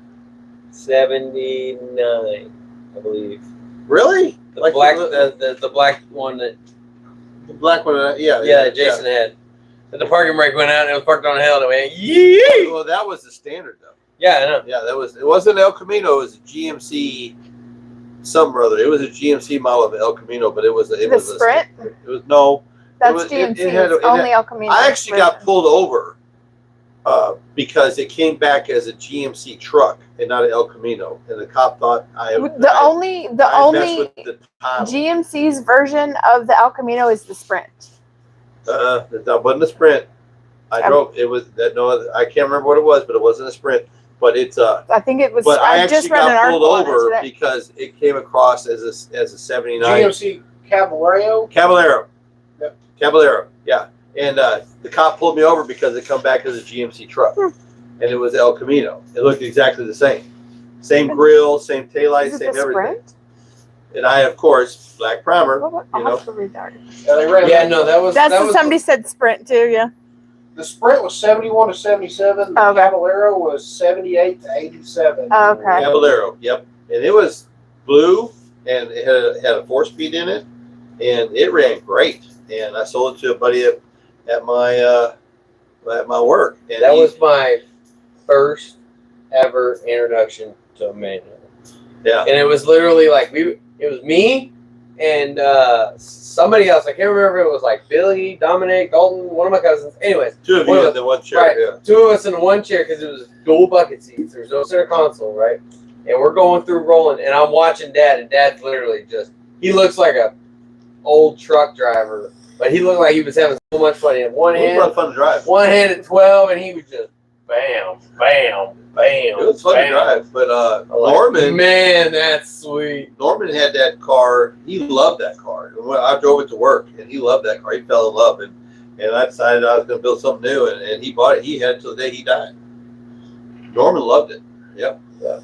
79, I believe. Really? The Like black, the- the black one that The black one, yeah. Jason had. And the parking brake went out and it was parked on the hill and it went, yee! Well, that was the standard though. Yeah, I know. Yeah, it wasn't El Camino. It was a GMC, some or other. It was a GMC model of El Camino, but it was The Sprint? It was no. That's was- GMC. it had- It's it only had- El Camino. I actually got pulled over because it came back as a GMC truck and not an El Camino, and the cop thought I The I only messed with the title. GMC's version of the El Camino is the Sprint. That wasn't a Sprint. I drove. It was that. No, I can't remember what it was, but it wasn't a Sprint. But it's I think it was. But I just actually read an got pulled article on it over today. because it came across as a 79 GMC Caballero. Caballero. Yep. Caballero. Yeah. And the cop pulled me over because it come back as a GMC truck, and it was El Camino. It looked exactly the same. Same grill, same taillights, Is it same the everything. Sprint? And I, of course, black primer. I'll You know. have to read the article. They ran Yeah, no, that was. That's that what was, somebody said Sprint too. Yeah. The Sprint was 71 to 77. The Okay. Caballero was 78 to 87. Oh, okay. Caballero. Yep. And it was blue, and it had a 4-speed in it, and it ran great. And I sold it to a buddy at my work. And That was my first ever introduction to a manual. yeah. And it was literally like it was me and somebody else. I can't remember if it was like Billy, Dominic, Dalton, one of my cousins. Anyways, Two of one you of in the one chair. right, Yeah. 2 of us in one chair because it was dual bucket seats. There's no center console, right? And we're going through rolling, and I'm watching Dad, and Dad's literally he looks like a old truck driver, but he looked like he was having so much fun. He had one It was a lot hand, of fun to drive. one hand at 12, and he was just bam, bam, bam. It was fun bam. to drive. But I'm like, Norman man, that's sweet. Norman had that car. He loved that car. And when I drove it to work, and he loved that car. He fell in love, and I decided I was going to build something new, and he bought it. He had it till the day he died. Norman loved it. Yep. Yeah.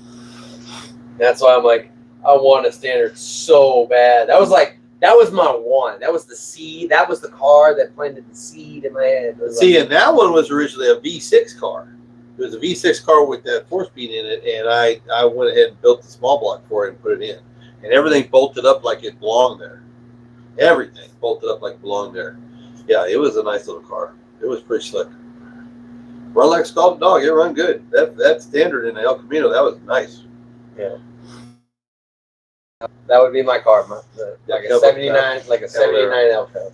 That's why I'm like, I want a standard so bad. That was my one. That was the seed. That was the car that planted the seed in my head. It was See, like, and that one was originally a V6 car. It was a V6 car with that 4-speed in it, and I went ahead and built the small block for it and put it in. And everything bolted up like it belonged there. Everything bolted up like it belonged there. Yeah, it was a nice little car. It was pretty slick. Run like a scalded dog. It run good. That standard in the El Camino, that was nice. yeah. That would be my car, like a 79, like a 79 Elko.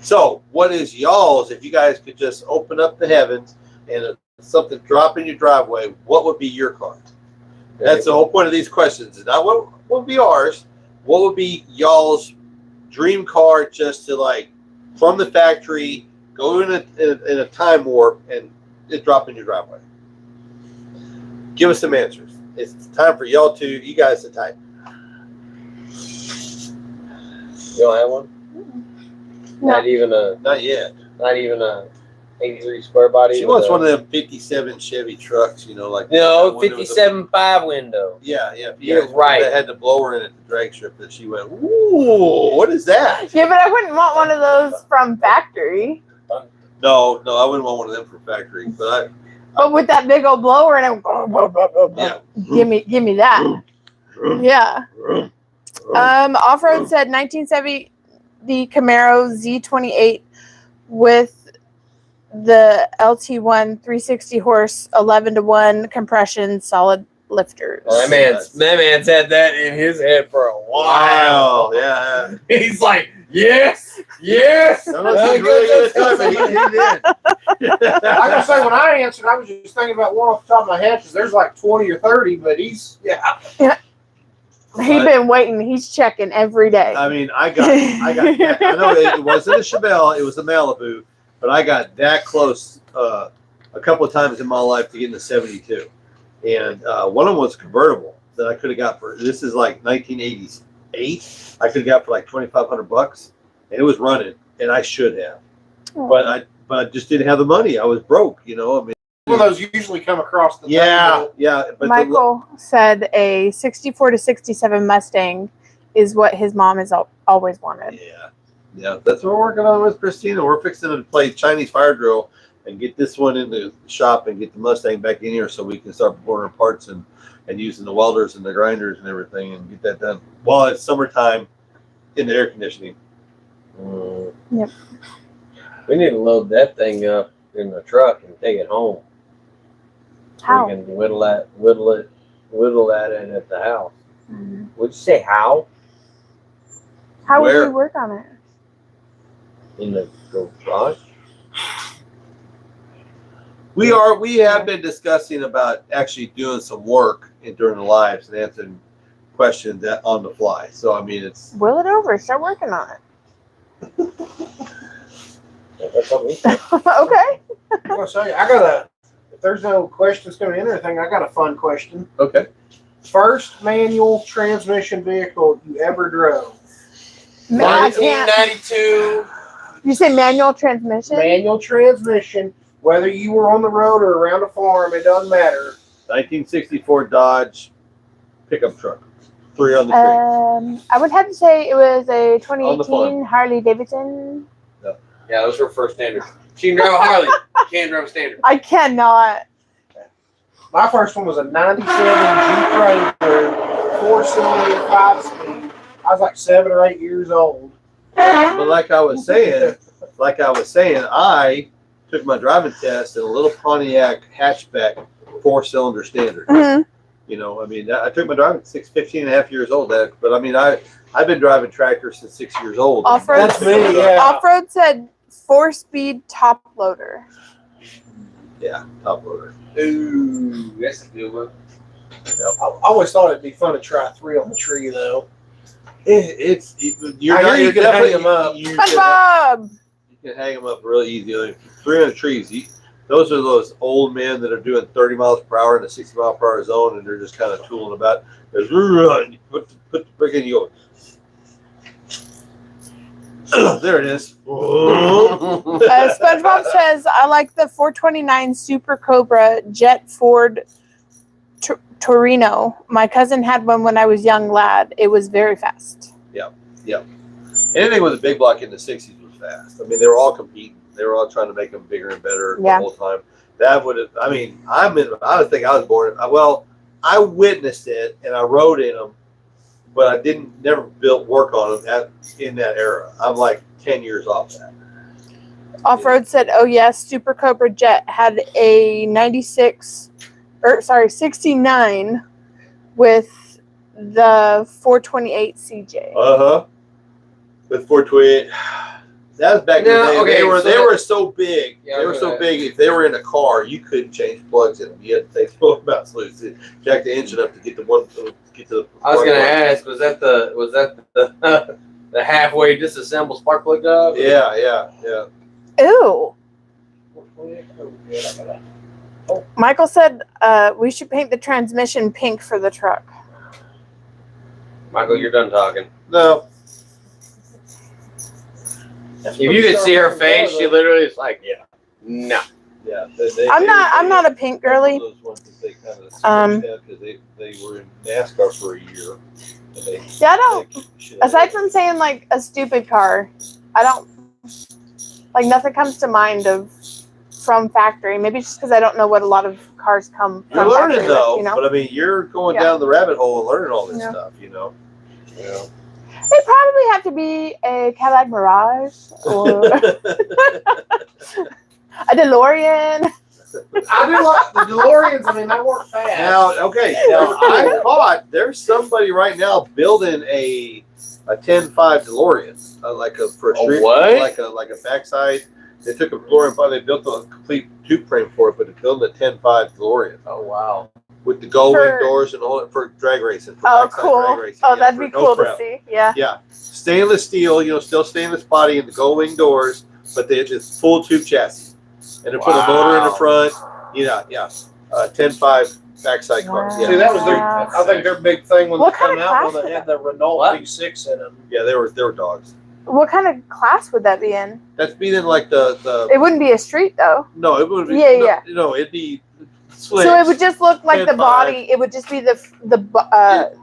So, what is y'all's, if you guys could just open up the heavens and something drop in your driveway, what would be your car? That's the whole point of these questions. Is not what would be ours. What would be y'all's dream car, just to like from the factory go in a time warp and it drop in your driveway? Give us some answers. It's time for you guys to type. You don't have one? No. Not even Not yet. a 83 square body. She with wants a- one of them 57 Chevy trucks, like No, that window with 57.5 window. Yeah. You're right. That had the blower in it, the drag strip that she went, ooh, what is that? Yeah, but I wouldn't want one of those from factory. No, I wouldn't want one of them for factory, but But with that big old blower and yeah. give me that. Yeah. Off-road said 1970 the Camaro Z28 with the LT1 360 horse 11-to-1 compression solid lifters. Oh, that man's had that in his head for a while. Wow, yeah. He's like, yes. Unless he's really good at time, but he did. I gotta say, when I answered, I was just thinking about one off the top of my head because there's like 20 or 30, but he's He's been waiting. He's checking every day. I mean, I know it wasn't a Chevelle, it was a Malibu, but I got that close a couple of times in my life to get in the 72. And one of them was convertible that I could have got for, this is like 1988. I could have got for like $2,500, and it was running, and I should have. But I just didn't have the money. I was broke, I mean. one of those usually come across the Yeah. But Michael said a 64 to 67 Mustang is what his mom has always wanted. Yeah, that's what we're working on with Christina. We're fixing to play Chinese fire drill and get this one in the shop and get the Mustang back in here so we can start ordering parts and using the welders and the grinders and everything and get that done while it's summertime in the air conditioning. Yep. We need to load that thing up in the truck and take it home. How? We can whittle at it at the house. Mhm. Would you say how? How would Where? we work on it? In the garage? We have been discussing about actually doing some work during the lives and answering questions on the fly. So I mean, it's Will it over. Start working on it. That's what we Okay. I'm gonna say, I got a. If there's no questions coming in or anything, I got a fun question. okay. First manual transmission vehicle you ever drove. I can't. 1992. You say manual transmission? Manual transmission, whether you were on the road or around a farm, it doesn't matter. 1964 Dodge pickup truck. 3 on the tree. I would have to say it was a On the farm. 2018 Harley Davidson. Yeah, that was her first standard. She can drive a Harley. Can't drive a standard. I cannot. My first one was a 97 Jeep Wrangler, 4-cylinder, 5-speed. I was like 7 or 8 years old. But like I was saying, I took my driving test in a little Pontiac hatchback 4-cylinder standard. Hmm. You know, I mean, I took my driving 15 and a half years old. But I mean, I've been driving tractors since 6 years old. Off-road. That's me, yeah. Off-road said 4-speed top loader. Yeah, top loader. Ooh, that's a good one. I always thought it'd be fun to try 3 on the tree, though. You're I not, hear you can definitely hang 'em up. You SpongeBob. can hang them up really easy. Like 3 on the trees. Those are those old men that are doing 30 miles per hour in a 60 mile per hour zone, and they're just kind of tooling about. You put the brick in, you go. There it is. SpongeBob says, I like the 429 Super Cobra Jet Ford Torino. My cousin had one when I was young lad. It was very fast. Anything with a big block in the 60s was fast. I mean, they were all competing. They were all trying to make them bigger and better Yeah. the whole time. That would have, I mean, I would think I was born, well, I witnessed it and I rode in them, but I never built work on them in that era. I'm like 10 years off that. Off-road said, oh yes, Super Cobra Jet had a 69 with the 428 CJ. Uh-huh. With 428. That was back in the No, day. okay, They were so big. Yeah, They were so big. If they were in a car, you couldn't change plugs in them. You had to take the mounts loose, jack the engine up to get the one. Get the. I was gonna ask, was that the halfway disassembled spark plug job? Yeah. Ooh. Michael said we should paint the transmission pink for the truck. Michael, you're done talking. No. If you could see her face, she literally is like, yeah, no. Yeah. I'm not a pink girly. Those ones that they kind of because they were in NASCAR for a year. And Yeah, I don't. Aside from saying like a stupid car, I don't like nothing comes to mind of from factory. Maybe just because I don't know what a lot of cars come from. You're learning factory with, though, you know? but I mean, you're going Yeah. down the rabbit hole and learning all this Yeah. stuff. You know. They probably have to be a Cadillac Mirage or a DeLorean. I do like the DeLoreans. I mean, they work fast. Now, I thought there's somebody right now building a 10.5 DeLorean, for a street, what? like a backside. They took a DeLorean, they built a complete tube frame for it, but they're building a 10.5 DeLorean Oh wow. with the gull wing For- doors and all for drag racing. For Oh, backside cool. Drag racing, Oh, yeah, that'd for be no cool to prep. see. Yeah. Yeah, stainless steel, still stainless body and the gull wing doors, but it's full tube chassis, and they put a motor in the Wow. front. 10.5 backside cars. Wow. Yeah. See, that was their. Wow. I think their big thing when What they kind come of out class when they was had the Renault What? V6 in them. Yeah, they were dogs. What kind of class would that be in? That's being in like the It wouldn't be a street though. no, it would be Yeah. no, it'd be slicks. So it would just look like the 10.5. body. It would just be the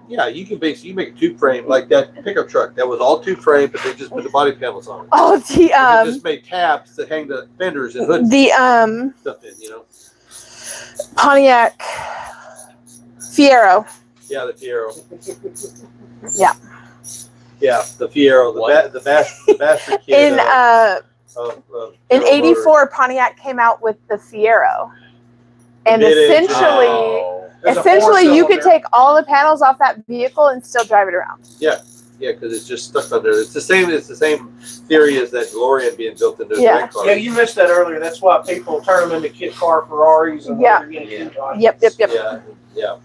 yeah, you can basically make a tube frame like that pickup truck that was all tube frame, but they just put the body panels on it. oh They the just made tabs to hang the fenders and hoods the and stuff in, Pontiac Fiero. Yeah, the Fiero. Yeah. Yeah, the Fiero, What? the bastard kid. In In '84, Pontiac came out with the Fiero, and essentially you could take all the panels off that vehicle and still drive it around. Yeah, because it's just stuck under. It's the same theory as that DeLorean being built into a drag car. Yeah, you missed that earlier. That's why people turn them into kit car Ferraris and Yeah. Yep. Yeah.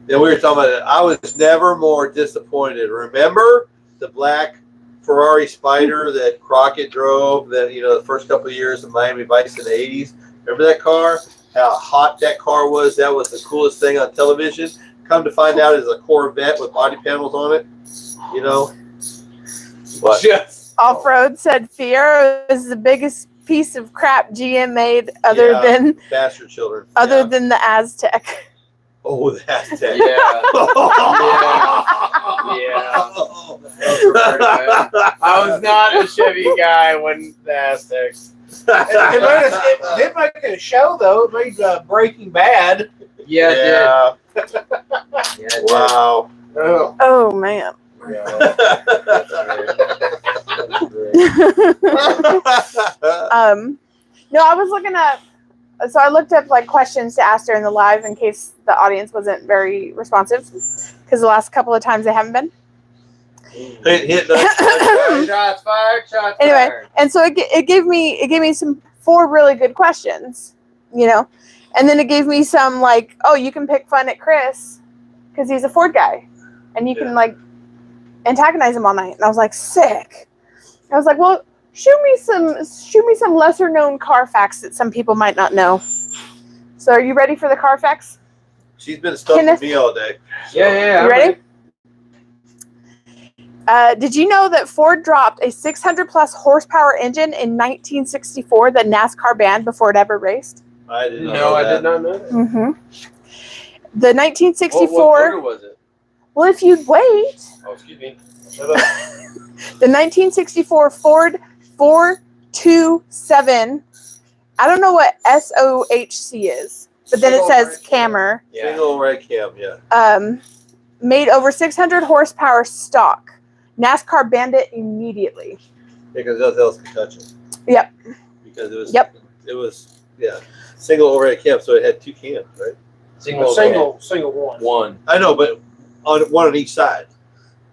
Yeah, we were talking about it. I was never more disappointed. Remember the black Ferrari Spider that Crockett drove? That the first couple of years of Miami Vice in the '80s. Remember that car? How hot that car was. That was the coolest thing on television. Come to find out, it's a Corvette with body panels on it. What? Off-road said Fiero is the biggest piece of crap GM made other than bastard children. Than the Aztec. Oh, the Aztec. Yeah. I was not a Chevy guy when the Aztecs. It did make a show though. It made Breaking Bad. Yeah, it did. Wow. Oh man. Yeah. No, I was looking up. So I looked up like questions to ask during the live in case the audience wasn't very responsive, because the last couple of times they haven't been. Shots fired. Anyway, and so it gave me some 4 really good questions, and then it gave me some like, oh, you can pick fun at Chris because he's a Ford guy, and you can like antagonize him all night. And I was like, sick. I was like, well, shoot me some lesser known car facts that some people might not know. So are you ready for the car facts? She's been stuck with me all day. Yeah. You ready? Did you know that Ford dropped a 600 plus horsepower engine in 1964 that NASCAR banned before it ever raced? I didn't know that. I did not know that. Mm-hmm. The 1964. What order was it? Well, if you'd wait. Oh, excuse me. The 1964 Ford 427. I don't know what SOHC is, but then it says Cammer. Single red cam, yeah. Made over 600 horsepower stock. NASCAR banned it immediately. Because nothing else could touch it. Yep. Because it was. Yep. It was single overhead cam, so it had 2 cams, right? Single one. One. I know, but one on each side.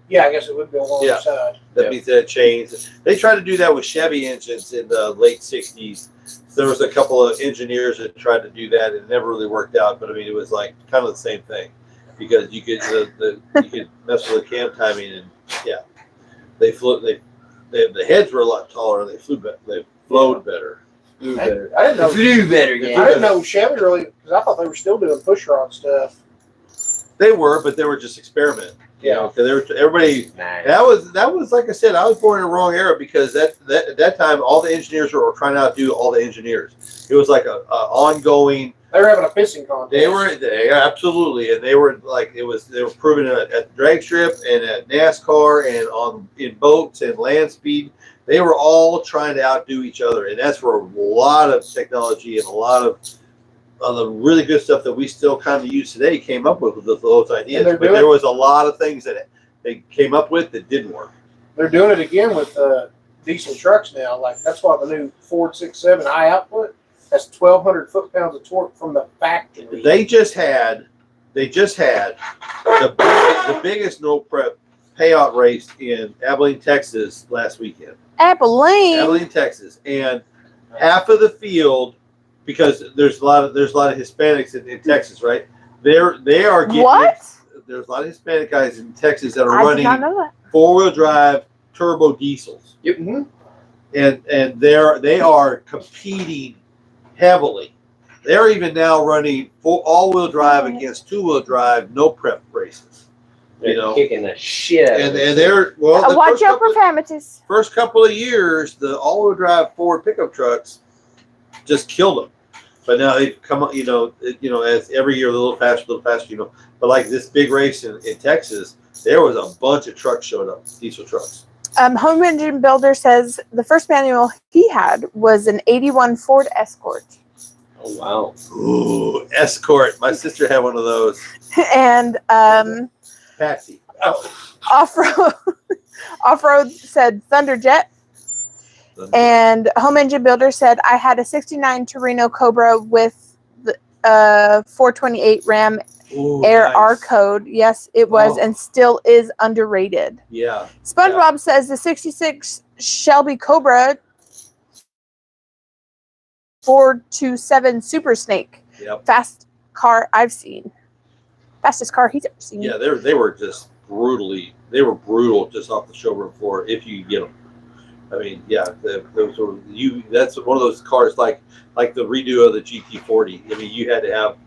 Yeah, I guess it would be on one side. That means that chains. They tried to do that with Chevy engines in the late '60s. There was a couple of engineers that tried to do that, and it never really worked out. But I mean, it was like kind of the same thing, because you could you could mess with the cam timing, and they flew. The heads were a lot taller. They flew better. They flowed better. I didn't know. Flew better. Yeah. I didn't know Chevy really, because I thought they were still doing push rod stuff. They were, but they were just experimenting. Because they were everybody. Nice. That was like I said. I was born in the wrong era, because at that time all the engineers were trying to outdo all the engineers. It was like a ongoing. They were having a pissing contest. They absolutely, and they were like they were proving it at the drag strip and at NASCAR and in boats and land speed. They were all trying to outdo each other, and that's where a lot of technology and a lot of the really good stuff that we still kind of use today came up with those ideas. But there was a lot of things that they came up with that didn't work. They're doing it again with diesel trucks now. Like that's why the new Ford 6.7 high output has 1,200 foot-pounds of torque from the factory. They just had the biggest no prep payout race in Abilene, Texas last weekend. Abilene, Texas, and half of the field, because there's a lot of Hispanics in Texas, right? They are getting what? There's a lot of Hispanic guys in Texas that are I running did not know that. 4-wheel drive turbo diesels. Yep. And they are competing heavily. They're even now running all-wheel drive against 2-wheel drive no prep races. They're kicking the shit out of And they're the watch out for profanities. first couple of years, the all-wheel drive Ford pickup trucks just killed them. But now they've come up, as every year a little faster, But like this big race in Texas, there was a bunch of trucks showed up, diesel trucks. Home Engine Builder says the first manual he had was an 81 Ford Escort. Oh, wow. Ooh, Escort. My sister had one of those. And Patsy. Off-road said Thunderjet. And Home Engine Builder said, I had a 69 Torino Cobra with the 428 RAM Ooh, Air nice. R code. Yes, it was and still is underrated. Yeah. SpongeBob says the 66 Shelby Cobra 427 Super Snake. Yep. Fast car I've seen. Fastest car he's ever seen. Yeah, they were just brutal just off the showroom floor if you get them. I mean, yeah, those were that's one of those cars like the redo of the GT40. I mean, you had to have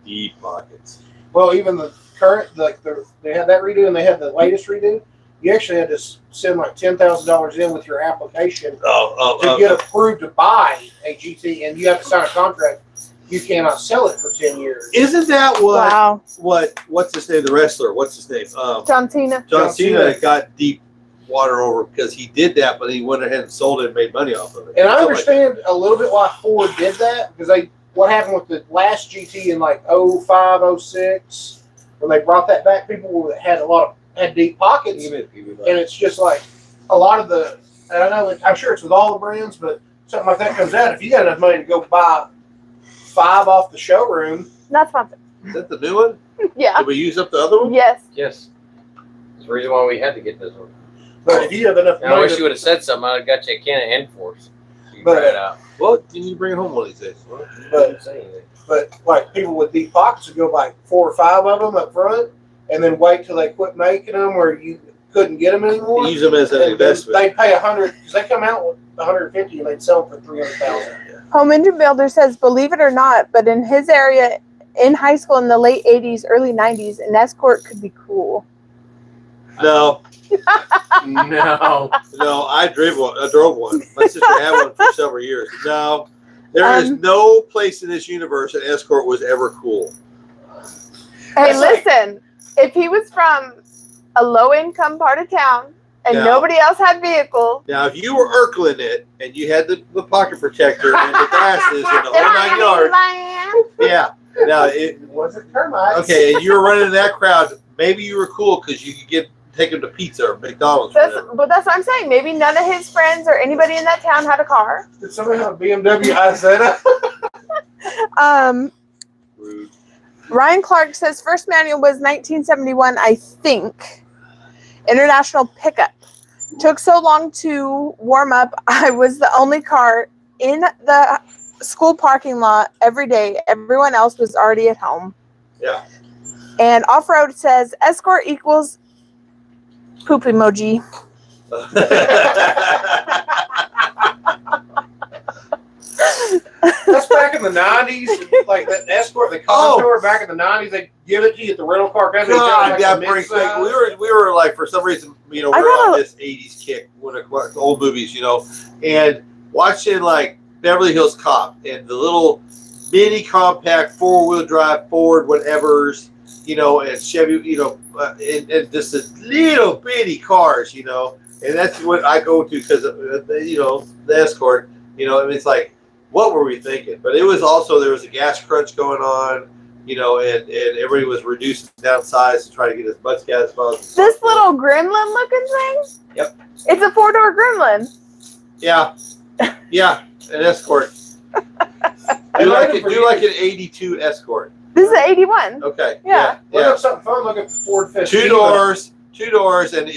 deep pockets. Well, even the current, they had that redo and they had the latest redo. You actually had to send like $10,000 in with your application to get approved to buy a GT, and you have to sign a contract. You cannot sell it for 10 years. Isn't that what? Wow. What's his name? The wrestler. What's his name? John Cena. John Cena got deep water over because he did that, but he went ahead and sold it and made money off of it. And I understand a little bit why Ford did that, because what happened with the last GT in like 05, 06, when they brought that back, people had had deep pockets, and it's just like a lot of the, and I know I'm sure it's with all the brands, but something like that comes out. If you got enough money to go buy 5 off the showroom, Not sponsored. Is that the new one? Yeah. Did we use up the other one? Yes. Yes. That's the reason why we had to get this one. but if you have enough And I money, wish you would have said something. I'd have got you a can of Enforce. You But- try it out. Well, you need to bring it home one of these days. but Say anything. like people with deep pockets would go buy 4 or 5 of them up front, and then wait till they quit making them, where you couldn't get them anymore. Use them as an And then investment. they pay 100 because they come out with 150 and they'd sell them for 300,000. Home Engine Builder says, believe it or not, but in his area, in high school in the late 80s, early 90s, an Escort could be cool. No, No. no, I drove one. My sister had one for several years. No, there is no place in this universe an Escort was ever cool. Hey, That's like- listen, if he was from a low-income part of town and Yeah. nobody else had vehicles, Now, if you were Urkeling it and you had the pocket protector and the glasses and the whole 9 yards, yeah. Now, It wasn't termites. okay, and you were running in that crowd, maybe you were cool because you could take them to pizza or McDonald's. Or whatever. but that's what I'm saying. Maybe none of his friends or anybody in that town had a car. Did somebody have a BMW Isetta? Rude. Ryan Clark says first manual was 1971, I think. International pickup. Took so long to warm up. I was the only car in the school parking lot every day. Everyone else was already at home. Yeah. And off-road says Escort equals poop emoji. That's back in the 90s. Like that Escort, the Contour back in the 90s, they give it to you at the rental car company. God, like that the brings mid-size. back. We were like, for some reason, we were on this 80s kick when the old movies, and watching like Beverly Hills Cop and the little mini compact 4-wheel drive Ford whatever's, and Chevy, and just the little bitty cars, and that's what I go to because the Escort, and it's like, what were we thinking? But it was also, there was a gas crunch going on, and everybody was reducing down size to try to get as much gas as possible. This little gremlin looking thing? Yep. It's a 4-door gremlin. Yeah, an Escort. Do like an 82 Escort. This is an 81. Okay. Yeah. Look up something fun. Look up the Ford Festiva. Two doors, and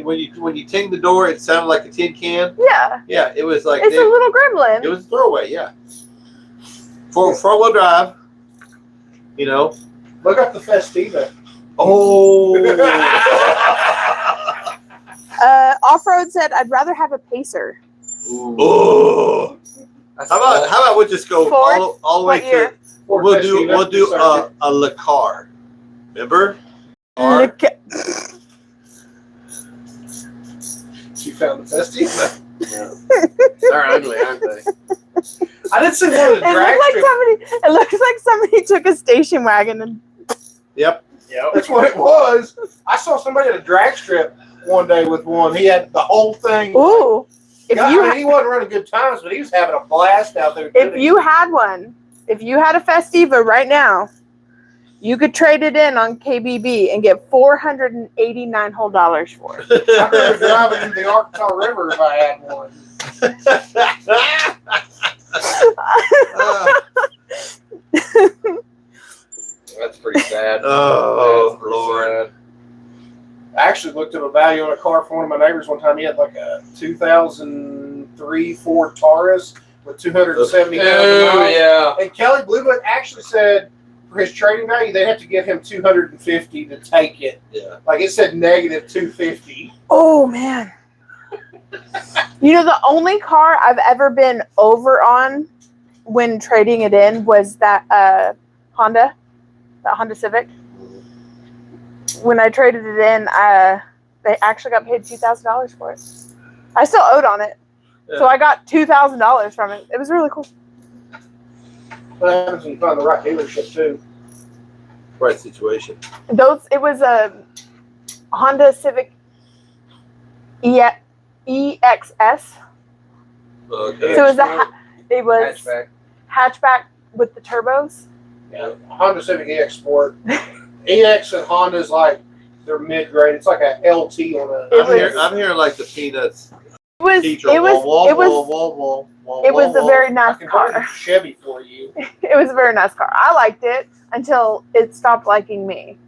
when you ting the door, it sounded like a tin can. Yeah. Yeah, it was like It's a little gremlin. it was a throwaway. Yeah, front-wheel drive. Look up the Festiva. Oh. Off-road said, I'd rather have a Pacer. Oh. How about we just go Ford? all the way What year? to Ford we'll Festiva. do Sorry. a Le Car. Remember? Look at- She found the Festiva. They're ugly, aren't they? I did see one of the drag strips. It looks like somebody took a station wagon and Yep. That's what it was. I saw somebody at a drag strip one day with one. He had the whole thing. ooh. He wasn't running good times, but he was having a blast out there. If you had a Festiva right now, you could trade it in on KBB and get $489 whole for it. I could be driving in the Arkansas River if I had one. That's pretty sad. Oh, That's pretty Lord. sad. I actually looked up a value on a car for one of my neighbors one time. He had like a 2003 Ford Taurus with 270,000 Oh miles. yeah. And Kelly Blue Book actually said for his trading value, they'd have to give him 250 to take it. Yeah. Like it said negative 250. Oh man. You know, the only car I've ever been over on when trading it in was that Honda Civic. When I traded it in, they actually got paid $2,000 for it. I still owed on it, Yeah. so I got $2,000 from it. It was really cool. What happens when you find the right dealership too? Right situation. It was a Honda Civic EXS. Okay. So it was Hatchback. hatchback with the turbos. Yeah, Honda Civic EX Sport. EX and Honda's like they're mid grade. It's like a LT on a. I'm hearing like the peanuts. It was Teacher, it was wah, it wah, was wah, wah, wah, it was wah, a wah. very I nice can buy a car. Chevy for you. It was a very nice car. I liked it until it stopped liking me,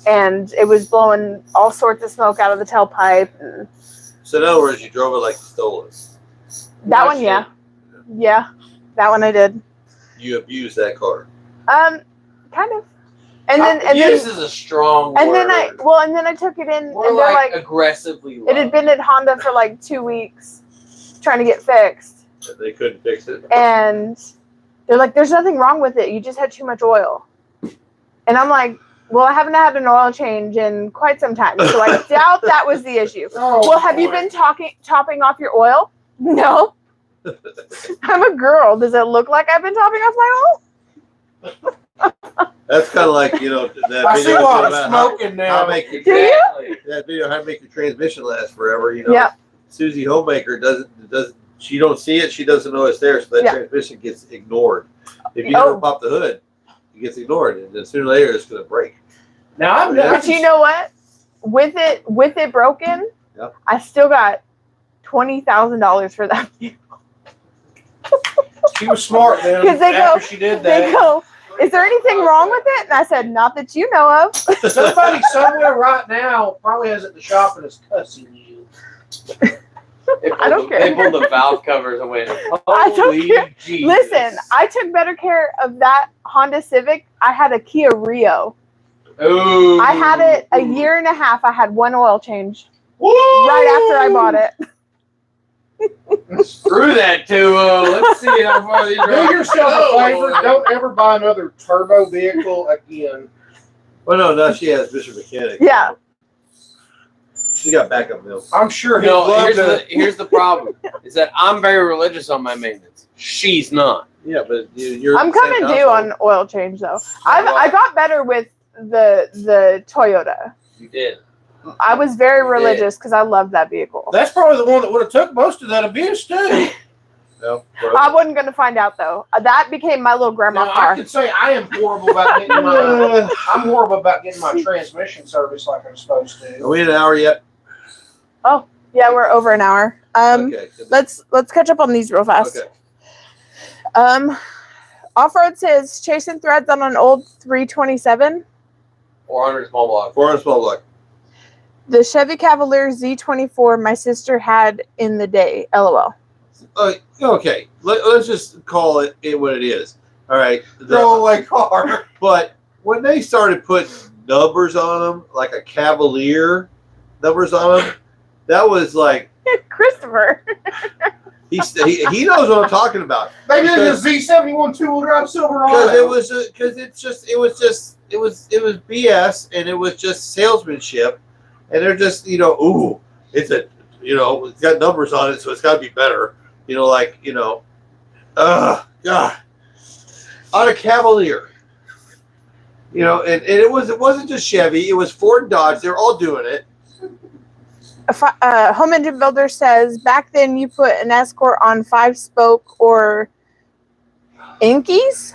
and it was blowing all sorts of smoke out of the tailpipe. And So in other words, you drove it like you stole it. that one, yeah, that one I did. You abused that car. Kind of. And then Use is a strong and word. then I took it in, More and they're like like, aggressively it had been at Honda for like 2 weeks, trying to get fixed, And they couldn't fix it. and they're like, "There's nothing wrong with it. You just had too much oil." And I'm like, "Well, I haven't had an oil change in quite some time, so I doubt that was the issue." Oh, Well, have you boy. been topping off your oil? No. I'm a girl. Does it look like I've been topping off my oil? That's kind of like, you know, that I see video why I'm about smoking how now. make your, Do you? that video how to make your transmission last forever. You know, Yeah. Susie Homemaker doesn't. She don't see it. She doesn't know it's there, so that Yeah. transmission gets ignored. If you Oh. don't pop the hood, it gets ignored, and then sooner or later it's going to break. Now I've Yeah. But you know what? With it broken, Yep. I still got $20,000 for that. She was smart then. 'Cause they after go- she did They that. go, "Is there anything wrong with it?" And I said, "Not that you know of." Somebody somewhere right now probably has it in the shop and is cussing you. I don't care. They pulled the valve covers and went, I don't holy care. Jesus. Listen, I took better care of that Honda Civic. I had a Kia Rio. Ooh. I had it a year and a half. I had one oil change Woo! right after I bought it. Screw that 2.0. Let's see how far these Do yourself a favor. Don't ever buy another turbo vehicle again. Well, no, she has Mr. Mechanic. Yeah. She got backup milk. I'm sure he'd No, love to. here's the problem. Is that I'm very religious on my maintenance. She's not. Yeah, but you're. I'm the same coming due household. on oil change though. I got better with the Toyota. You did. I was very You did. religious because I loved that vehicle. That's probably the one that would have took most of that abuse too. No, I wasn't going to find out though. That became my little grandma Now, I car. can say I am horrible about getting my. I'm horrible about getting my transmission service like I'm supposed Are to. we in an hour yet? Yeah, we're over an hour. Okay. Let's catch up on these real fast. Okay. Off-road says chasing threads on an old 327. 400 small block. 400 small block. The Chevy Cavalier Z24 my sister had in the day. LOL. Okay. Let's just call it what it is. All right. Throwaway car. But when they started putting numbers on them, like a Cavalier numbers on them, that was like Christopher. he knows what I'm talking about. They did the Z71 two-wheel drive Because Silverado. it was BS, and it was just salesmanship, and they're just ooh, it's got numbers on it, so it's got to be better, God, on a Cavalier, and it wasn't just Chevy, it was Ford and Dodge, they're all doing it. Home Engine Builder says back then you put an Escort on 5-spoke or Inkies.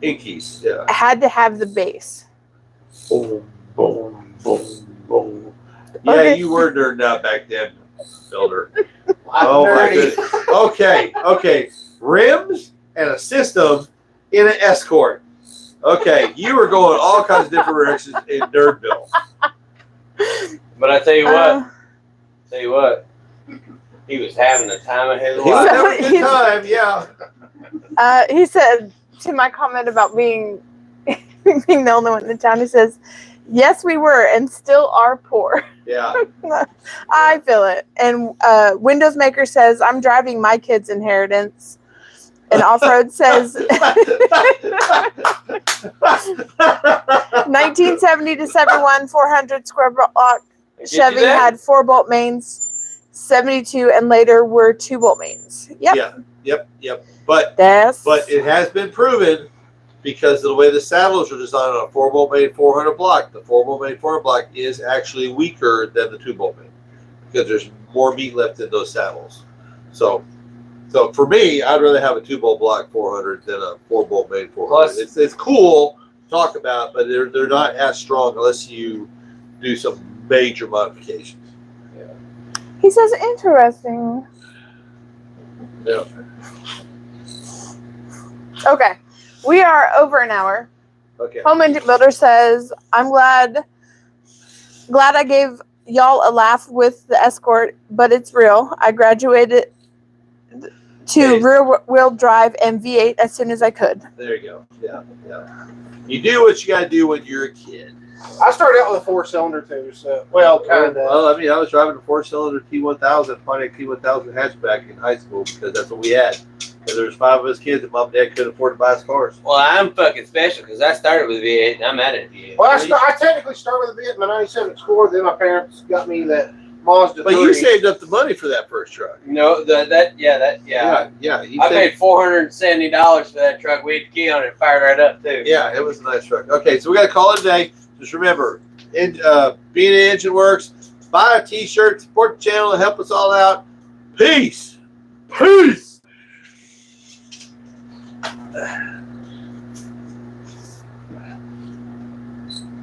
Inkies, yeah. Had to have the base. Boom, boom, boom, boom. Yeah, Okay. you were nerding out back then. Builder. Oh my goodness. Okay. Rims and a system in an Escort. Okay, you were going all kinds of different directions in Nerdville. But I tell you what, he was having the time of his He was life. having a good time, yeah. He said to my comment about being being the only one in the town, he says, "Yes, we were, and still are poor." Yeah. I feel it. And Windows Maker says, "I'm driving my kid's inheritance." And Off-Road says, 1970 to 71, 400 square block Chevy had 4-bolt mains. 72 and later were 2-bolt mains. Yep. Yep. But Yes. it has been proven because of the way the saddles are designed on a 4-bolt main 400 block. The 4-bolt main 400 block is actually weaker than the 2-bolt main because there's more meat left in those saddles. So for me, I'd rather have a 2-bolt block 400 than a 4-bolt main 400. Plus, it's cool to talk about, but they're not as strong unless you do some major modifications. He says, interesting. Yeah. Okay. We are over an hour. Okay. Home Engine Builder says, I'm glad I gave y'all a laugh with the Escort, but it's real. I graduated to rear-wheel drive and V8 as soon as I could. There you go. Yeah. You do what you got to do when you're a kid. I started out with a 4-cylinder too, so kind of. Well, I mean, I was driving a 4-cylinder T1000, Pontiac T1000 hatchback in high school because that's what we had. Because there was 5 of us kids, and mom and dad couldn't afford to buy us cars. Well, I'm fucking special because I started with V8 and I'm at a V8. Well, I technically started with a Viet in my '97 Explorer. Then my parents got me that Mazda. But 3. you saved up the money for that first truck. No, Yeah. I paid $470 for that truck. We had the key on it and fired right up too. Yeah, it was a nice truck. Okay, so we got to call it a day. Just remember, being in Engine Works, buy a T-shirt, support the channel, and help us all out. Peace.